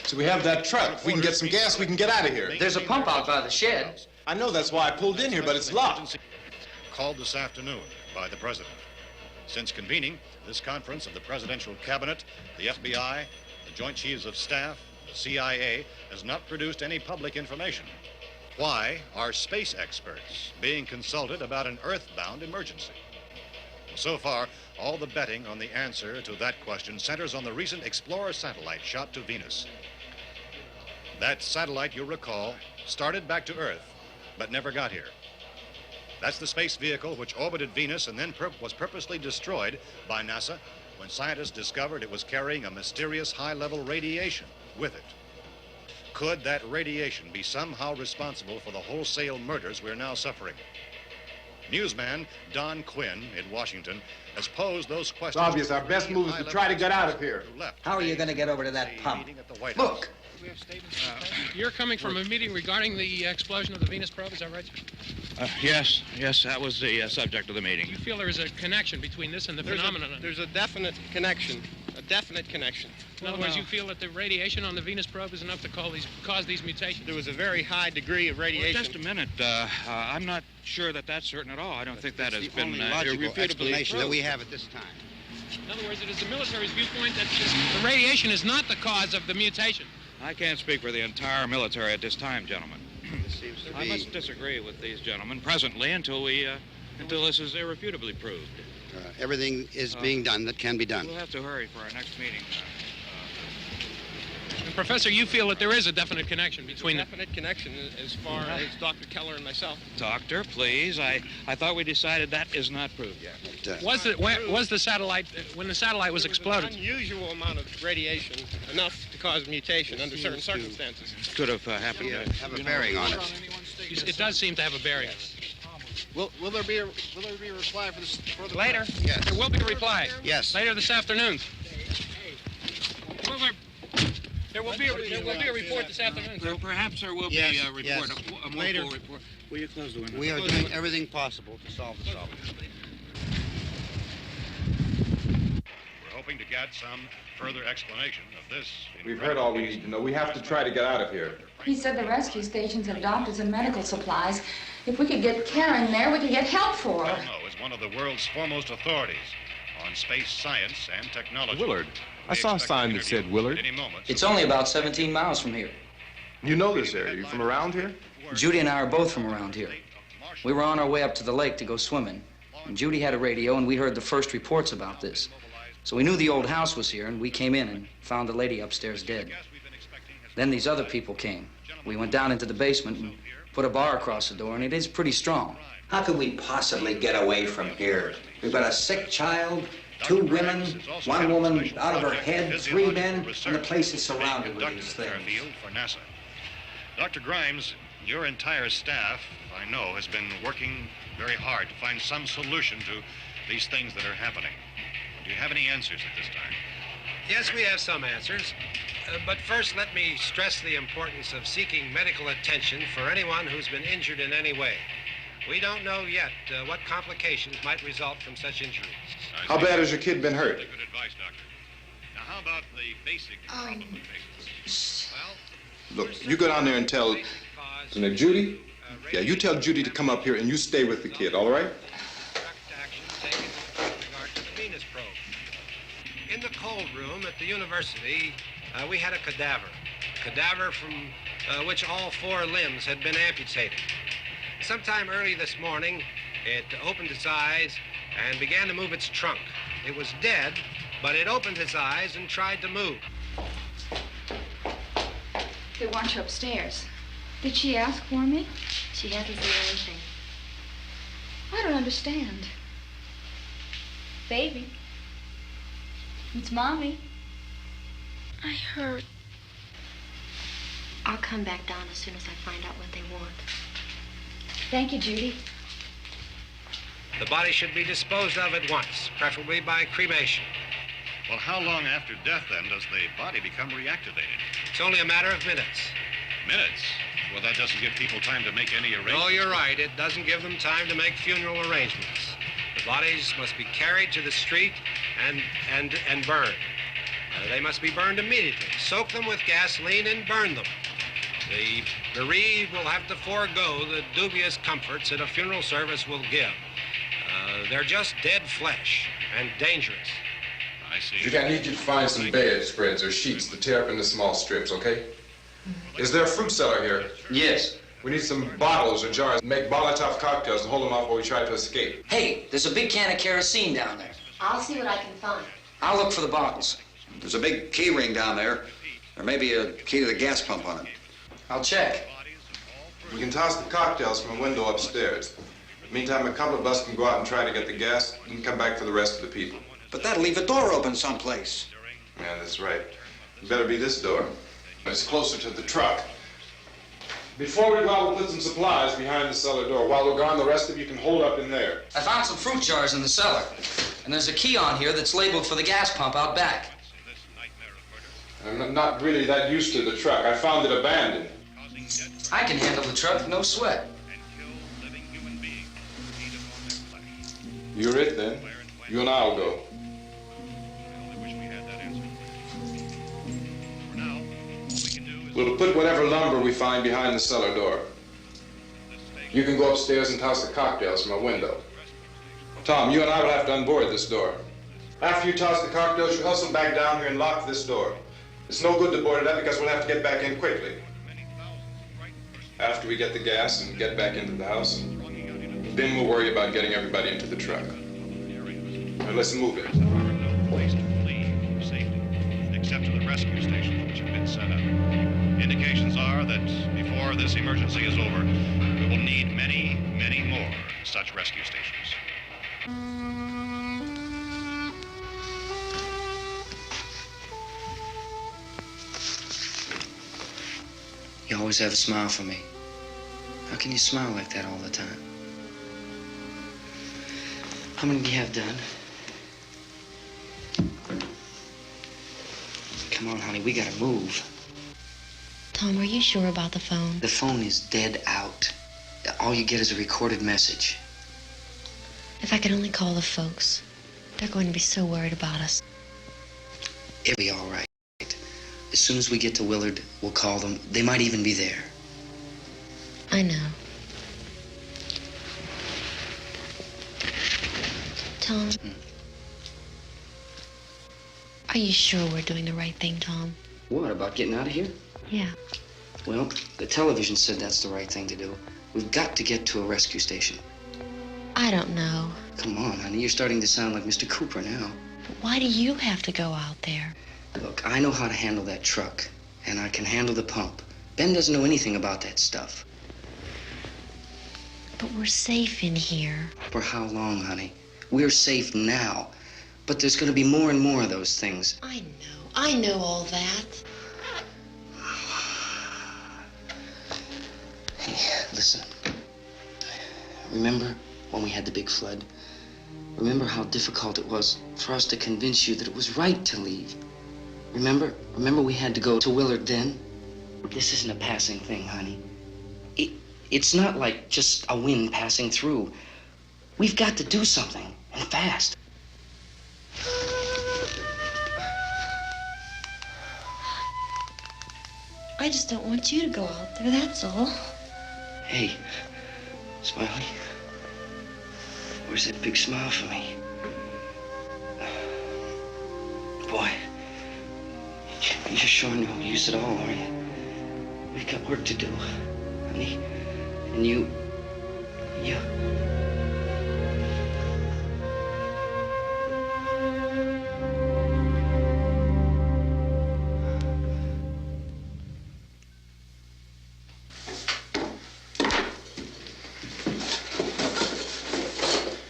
So we have that truck. If we can get some gas, we can get out of here. There's a pump out by the shed. I know, that's why I pulled in here, but it's locked. Called this afternoon by the President. Since convening this conference of the Presidential Cabinet, the FBI, the Joint Chiefs of Staff, the CIA has not produced any public information. Why are space experts being consulted about an earthbound emergency? So far, all the betting on the answer to that question centers on the recent Explorer satellite shot to Venus. That satellite, you'll recall, started back to Earth, but never got here. That's the space vehicle which orbited Venus and then was purposely destroyed by NASA when scientists discovered it was carrying a mysterious high-level radiation with it. Could that radiation be somehow responsible for the wholesale murders we're now suffering? Newsman Don Quinn in Washington has posed those questions. It's obvious our best move is to try to get out of here. How are you going to get over to that pump? Look. You're coming from a meeting regarding the explosion of the Venus probe, is that right? Yes, that was the subject of the meeting. You feel there is a connection between this and the phenomenon? There's a definite connection. In other words, you feel that the radiation on the Venus probe is enough to cause these mutations? There was a very high degree of radiation. Well, just a minute. I'm not sure that that's certain at all. I don't think that has been logical irrefutably explanation that proved. we have at this time. In other words, it is the military's viewpoint that the radiation is not the cause of the mutation. I can't speak for the entire military at this time, gentlemen. This seems to I be... must disagree with these gentlemen presently until this is irrefutably proved. Everything is being done that can be done. We'll have to hurry for our next meeting. And Professor, you feel that there is a definite connection between them? Definite connection as far as Dr. Keller and myself. Doctor, please. I thought we decided that is not proved yet. Was the satellite, when the satellite was exploded? An unusual amount of radiation, enough to cause mutation under certain circumstances. Could have happened. Have a bearing on it. It does seem to have a bearing. Will there be a reply for this? Later? Yes. There will be a reply. Yes. Later this afternoon. There will be a report this afternoon, sir. Perhaps there will Yes, be a report, yes. a more Later. full report. Will you close the window? We are doing everything possible to solve the problem. We're hoping to get some further explanation of this. We've heard all we need to know. We have to try to get out of here. He said the rescue stations had doctors and medical supplies. If we could get care in there, we could get help for her. Karl is one of the world's foremost authorities on space science and technology. Willard. I saw a sign that said Willard. It's only about 17 miles from here. You know this area. You from around here? Judy and I are both from around here. We were on our way up to the lake to go swimming. And Judy had a radio, and we heard the first reports about this. So we knew the old house was here, and we came in and found the lady upstairs dead. Then these other people came. We went down into the basement and put a bar across the door, and it is pretty strong. How could we possibly get away from here? We've got a sick child, 2 women, 1 woman out of her head, 3 men, and the place is surrounded with these things. For NASA. Dr. Grimes, your entire staff, I know, has been working very hard to find some solution to these things that are happening. Do you have any answers at this time? Yes, we have some answers. But first, let me stress the importance of seeking medical attention for anyone who's been injured in any way. We don't know yet what complications might result from such injuries. How bad has your kid been hurt? Good advice, Doctor. Now, how about the basic problem of patients? Look, you go down there and tell... Judy? Yeah, you tell Judy to come up here and you stay with the kid, all right? In the cold room at the university, we had a cadaver from which all 4 limbs had been amputated. Sometime early this morning, it opened its eyes and began to move its trunk. It was dead, but it opened its eyes and tried to move. They want you upstairs. Did she ask for me? She hasn't said anything. I don't understand. Baby. It's Mommy. I heard. I'll come back down as soon as I find out what they want. Thank you, Judy. The body should be disposed of at once, preferably by cremation. Well, how long after death, then, does the body become reactivated? It's only a matter of minutes. Minutes? Well, that doesn't give people time to make any arrangements. Oh, you're right. It doesn't give them time to make funeral arrangements. The bodies must be carried to the street and burned. They must be burned immediately. Soak them with gasoline and burn them. The bereaved will have to forego the dubious comforts that a funeral service will give. They're just dead flesh and dangerous. I see. Judy, I need you to find some bedspreads or sheets to tear up into small strips, okay? Is there a fruit cellar here? Yes. We need some bottles or jars. Make Molotov cocktails and hold them off while we try to escape. Hey, there's a big can of kerosene down there. I'll see what I can find. I'll look for the bottles. There's a big key ring down there. There may be a key to the gas pump on it. I'll check. We can toss the cocktails from a window upstairs. Meantime, a couple of us can go out and try to get the gas and come back for the rest of the people. But that'll leave a door open someplace. Yeah, that's right. It better be this door. It's closer to the truck. Before we go out, we'll put some supplies behind the cellar door. While we're gone, the rest of you can hold up in there. I found some fruit jars in the cellar. And there's a key on here that's labeled for the gas pump out back. I'm not really that used to the truck. I found it abandoned. I can handle the truck, no sweat. You're it, then. You and I'll go. We'll put whatever lumber we find behind the cellar door. You can go upstairs and toss the cocktails from a window. Tom, you and I will have to unboard this door. After you toss the cocktails, you hustle back down here and lock this door. It's no good to board it up because we'll have to get back in quickly. After we get the gas and get back into the house, then we'll worry about getting everybody into the truck. Now let's move it. No place to flee for safety, except to the rescue stations which have been set up. Indications are that before this emergency is over, we will need many, many more such rescue stations. You always have a smile for me. How can you smile like that all the time? How many do you have done? Come on, honey, we gotta move. Tom, are you sure about the phone? The phone is dead out. All you get is a recorded message. If I could only call the folks. They're going to be so worried about us. It'll be all right. As soon as we get to Willard, we'll call them. They might even be there. I know. Tom, are you sure we're doing the right thing, Tom? What, about getting out of here? Yeah. Well, the television said that's the right thing to do. We've got to get to a rescue station. I don't know. Come on, honey, you're starting to sound like Mr. Cooper now. But why do you have to go out there? Look, I know how to handle that truck, and I can handle the pump. Ben doesn't know anything about that stuff. But we're safe in here. For how long, honey? We're safe now. But there's going to be more and more of those things. I know all that. Hey, listen. Remember when we had the big flood? Remember how difficult it was for us to convince you that it was right to leave? Remember we had to go to Willard then? This isn't a passing thing, honey. It's not like just a wind passing through. We've got to do something, and fast. I just don't want you to go out there, that's all. Hey, Smiley. Where's that big smile for me? Boy, you're sure no use at all, are you? We've got work to do, honey. And you...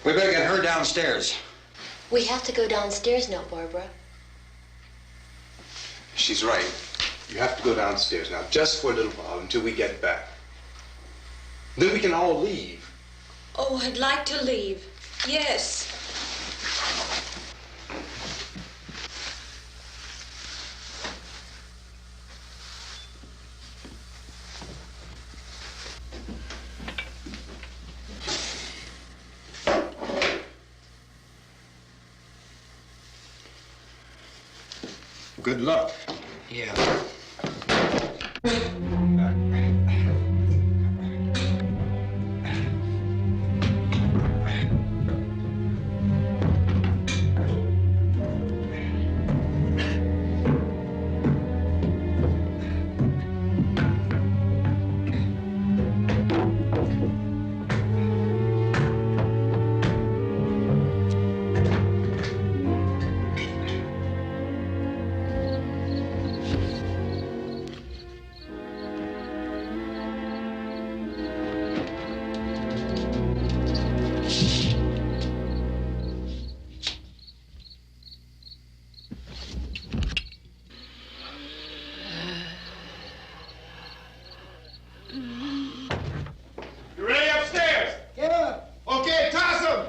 We better get her downstairs. We have to go downstairs now, Barbara. She's right. You have to go downstairs now, just for a little while, until we get back. Then we can all leave. Oh, I'd like to leave. Yes. Good luck. Yeah. You ready upstairs? Yeah. Okay, toss 'em.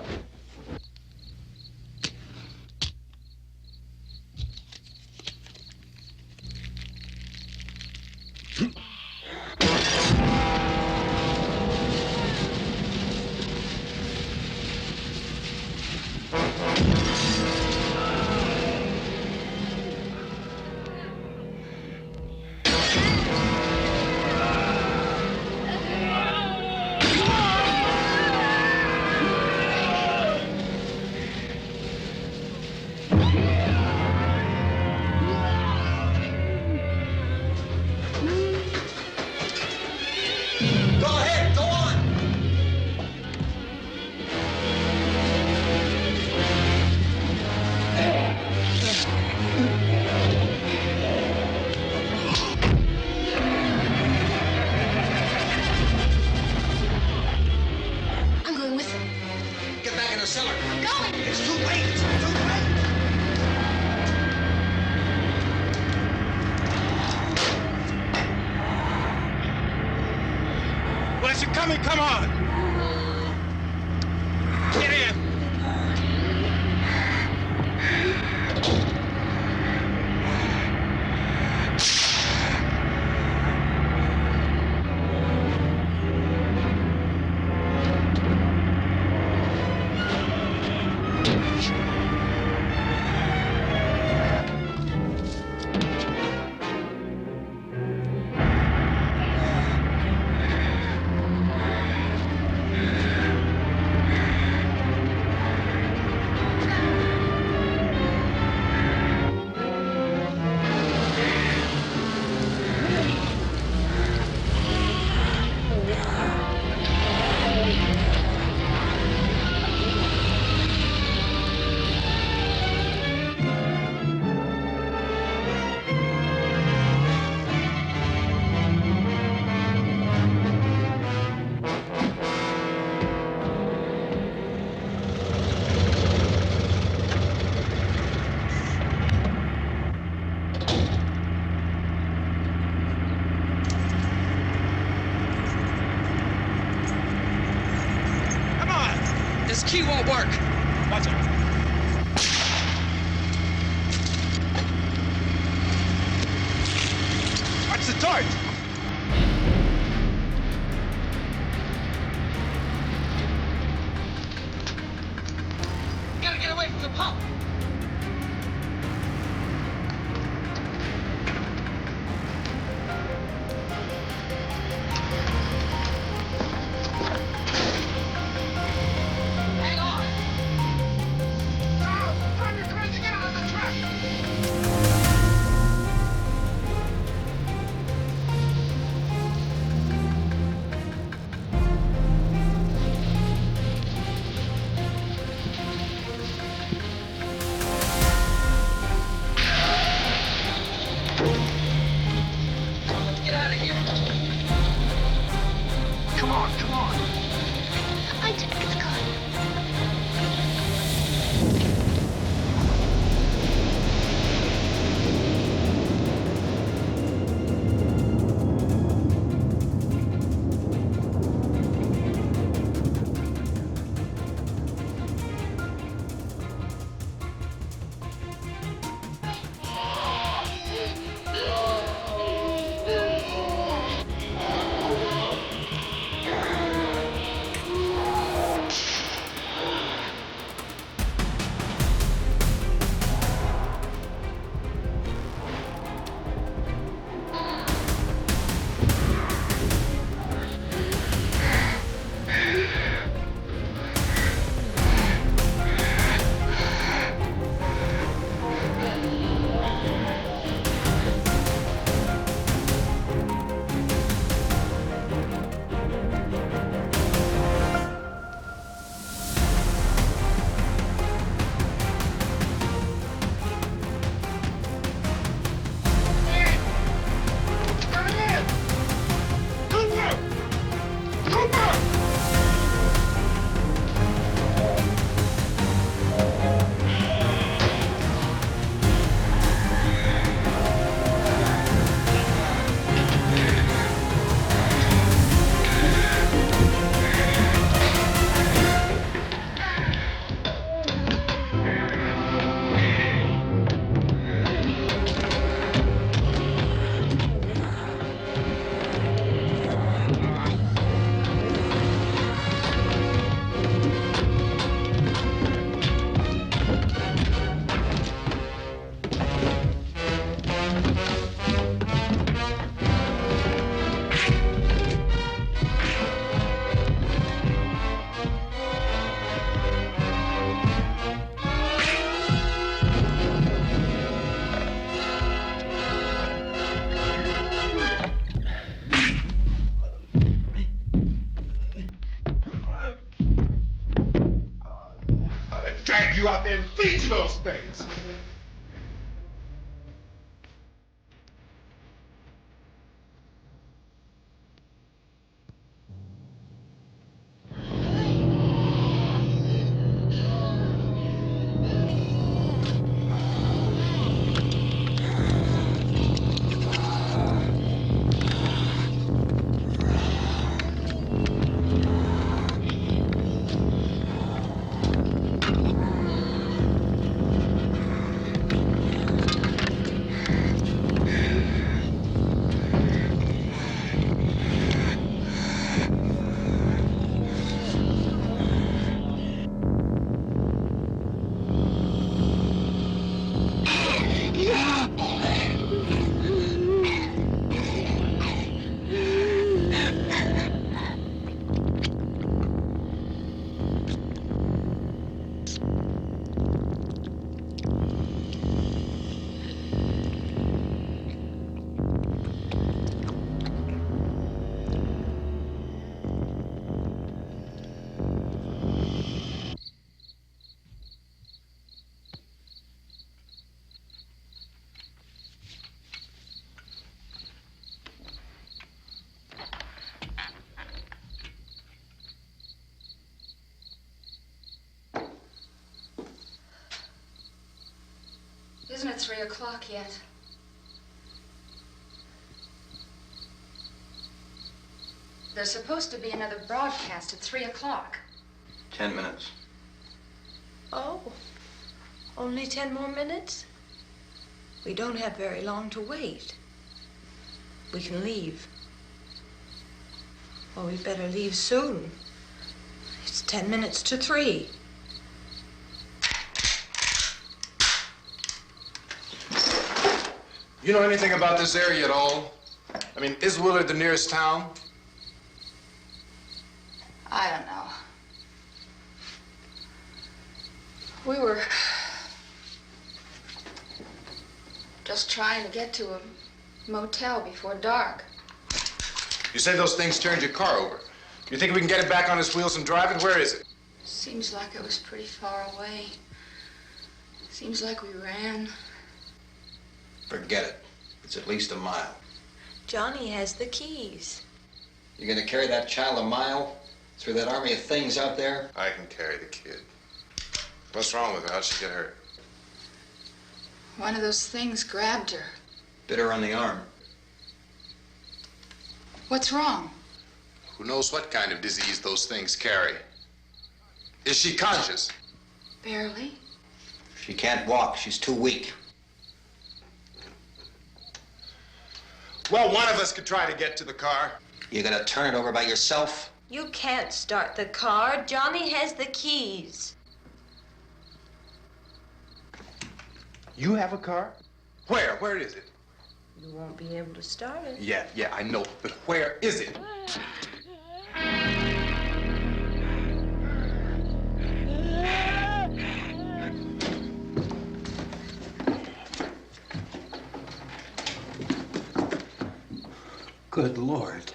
I'm going with them. Get back in the cellar. I'm going. It's too late. It's too late. Well, as you're coming, come on. Get in. key won't work. Watch it. Watch the torch. Gotta get away from the pump. Drag you out there and feed you those things. Isn't it 3 o'clock yet? There's supposed to be another broadcast at 3 o'clock. 10 minutes. Oh, only 10 more minutes? We don't have very long to wait. We can leave. Well, we'd better leave soon. It's 10 minutes to 3. You know anything about this area at all? I mean, is Willard the nearest town? I don't know. We were just trying to get to a motel before dark. You say those things turned your car over. You think we can get it back on its wheels and drive it? Where is it? Seems like it was pretty far away. Seems like we ran. Forget it. It's at least a mile. Johnny has the keys. You're gonna carry that child a mile through that army of things out there? I can carry the kid. What's wrong with her? How'd she get hurt? One of those things grabbed her. Bit her on the arm. What's wrong? Who knows what kind of disease those things carry? Is she conscious? Barely. She can't walk. She's too weak. Well, one of us could try to get to the car. You gonna turn it over by yourself? You can't start the car. Johnny has the keys. You have a car? Where? Where is it? You won't be able to start it. Yeah, I know. But where is it? Good Lord.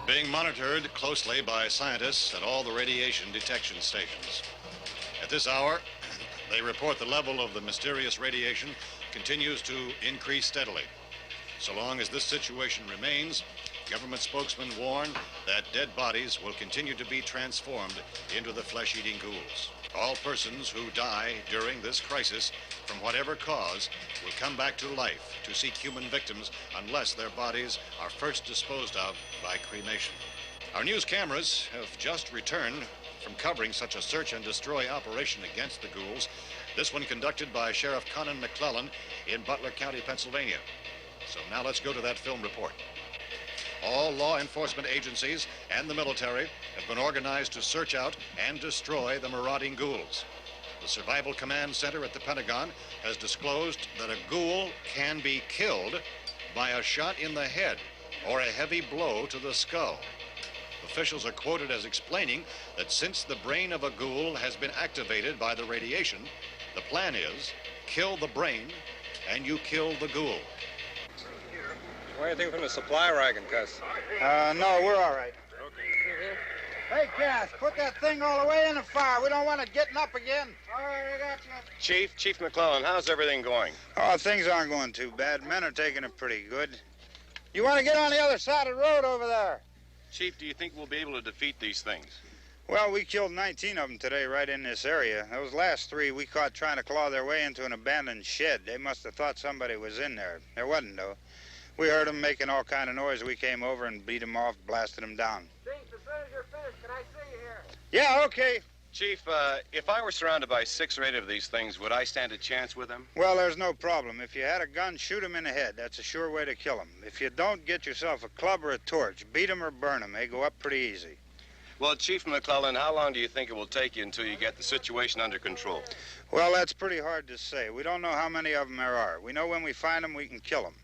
Being monitored closely by scientists at all the radiation detection stations. At this hour, they report the level of the mysterious radiation continues to increase steadily. So long as this situation remains, government spokesmen warn that dead bodies will continue to be transformed into the flesh-eating ghouls. All persons who die during this crisis, from whatever cause, will come back to life to seek human victims unless their bodies are first disposed of by cremation. Our news cameras have just returned from covering such a search and destroy operation against the ghouls, this one conducted by Sheriff Conan McClellan in Butler County, Pennsylvania. So now let's go to that film report. All law enforcement agencies and the military have been organized to search out and destroy the marauding ghouls. The Survival Command Center at the Pentagon has disclosed that a ghoul can be killed by a shot in the head or a heavy blow to the skull. Officials are quoted as explaining that since the brain of a ghoul has been activated by the radiation, the plan is kill the brain and you kill the ghoul. What do you think from the supply wagon, Cuss? No, we're all right. Hey, Cass, put that thing all the way in the fire. We don't want it getting up again. All right, I got you. Chief McClellan, how's everything going? Oh, things aren't going too bad. Men are taking it pretty good. You want to get on the other side of the road over there? Chief, do you think we'll be able to defeat these things? Well, we killed 19 of them today right in this area. Those last 3 we caught trying to claw their way into an abandoned shed. They must have thought somebody was in there. There wasn't, though. We heard them making all kind of noise. We came over and beat them off, blasted them down. Chief, as soon as you're finished, can I see you here? Yeah, okay. Chief, if I were surrounded by 6 or 8 of these things, would I stand a chance with them? Well, there's no problem. If you had a gun, shoot them in the head. That's a sure way to kill them. If you don't, get yourself a club or a torch. Beat them or burn them. They go up pretty easy. Well, Chief McClellan, how long do you think it will take you until you get the situation under control? Well, that's pretty hard to say. We don't know how many of them there are. We know when we find them, we can kill them.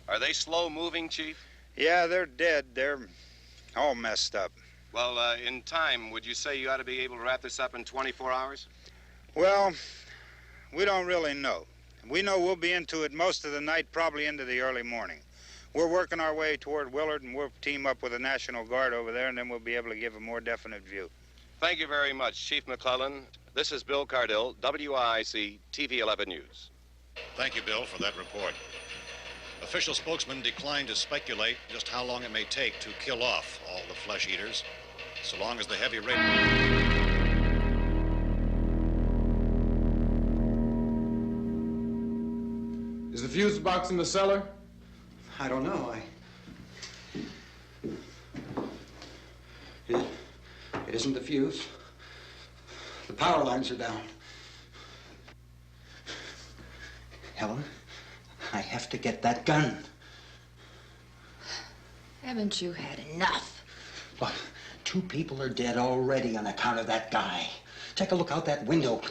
Are they slow-moving, Chief? Yeah, they're dead. They're all messed up. Well, in time, would you say you ought to be able to wrap this up in 24 hours? Well, we don't really know. We know we'll be into it most of the night, probably into the early morning. We're working our way toward Willard, and we'll team up with the National Guard over there, and then we'll be able to give a more definite view. Thank you very much, Chief McClellan. This is Bill Cardill, WIC TV 11 News. Thank you, Bill, for that report. Official spokesman declined to speculate just how long it may take to kill off all the flesh eaters, so long as the heavy rain... Is the fuse box in the cellar? I don't know. It isn't the fuse. The power lines are down. Helen, I have to get that gun. Haven't you had enough? Look, 2 people are dead already on account of that guy. Take a look out that window.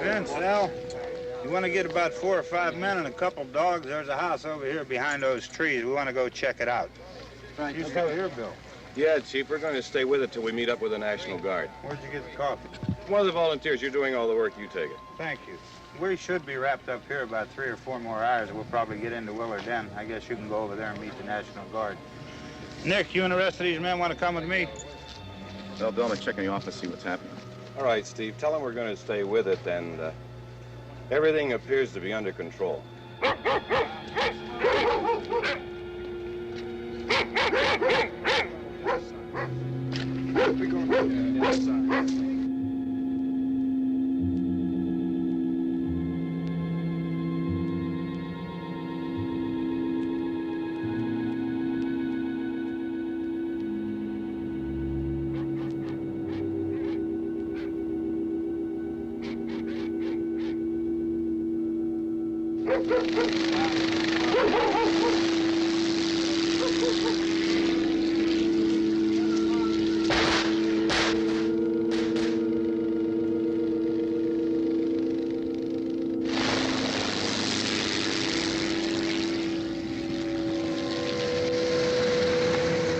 Vince, Al, you want to get about 4 or 5 men and a couple dogs? There's a house over here behind those trees. We want to go check it out. Right. You still here, Bill? Yeah, Chief, we're going to stay with it till we meet up with the National Guard. Where'd you get the coffee? One of the volunteers, you're doing all the work, you take it. Thank you. We should be wrapped up here about 3 or 4 more hours. We'll probably get into Willard Den. I guess you can go over there and meet the National Guard. Nick, you and the rest of these men want to come with me? Well, Bill, I'm going to check in the office, see what's happening. All right, Steve, tell them we're going to stay with it, and everything appears to be under control. We're going inside.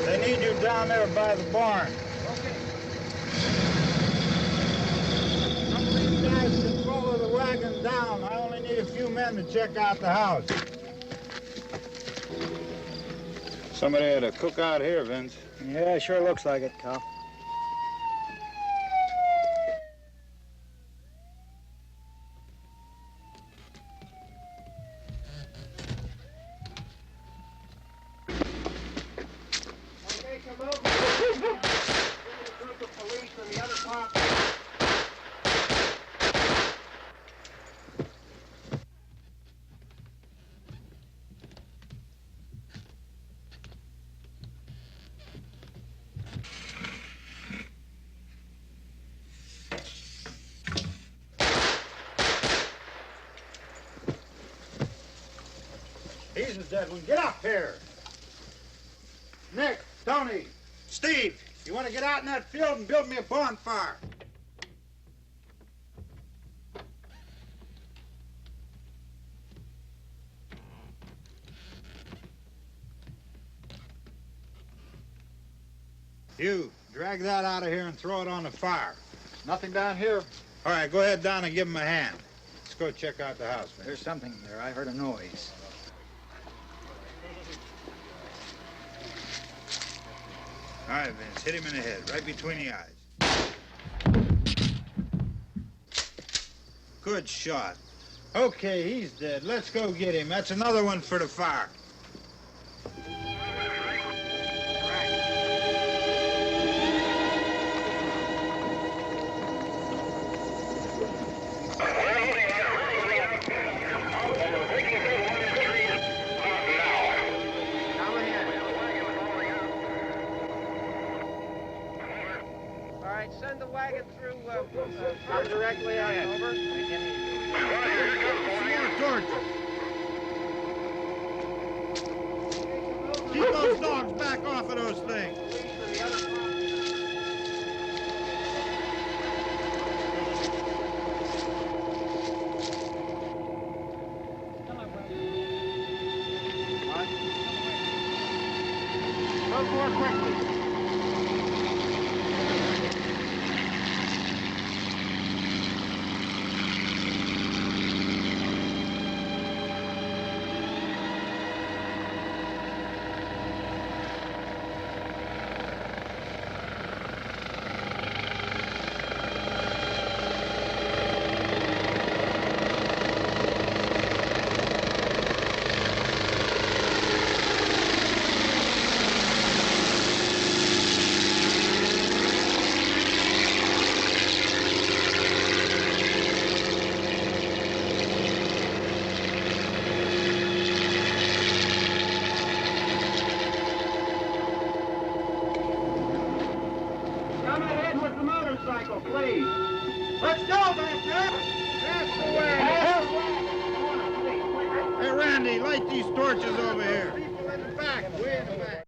They need you down there by the barn. Okay. Some of these guys can follow the wagon down. I only need a few men to check out the house. Somebody had a cookout here, Vince. Yeah, sure looks like it, Karl. Okay, come over. There's a group of police in the other part. He's the dead one. Get up here. Nick, Tony, Steve, you want to get out in that field and build me a bonfire? You, drag that out of here and throw it on the fire. Nothing down here. All right, go ahead down and give him a hand. Let's go check out the house, man. There's something there. I heard a noise. All right, Vince, hit him in the head, right between the eyes. Good shot. Okay, he's dead. Let's go get him. That's another one for the fire. Send the wagon through directly ahead. Over. More torches. Keep those dogs back off of those things. Move more quickly. Please. Let's go back there. That's the way. Hey, Randy, light these torches over here. People in the back, way in the back.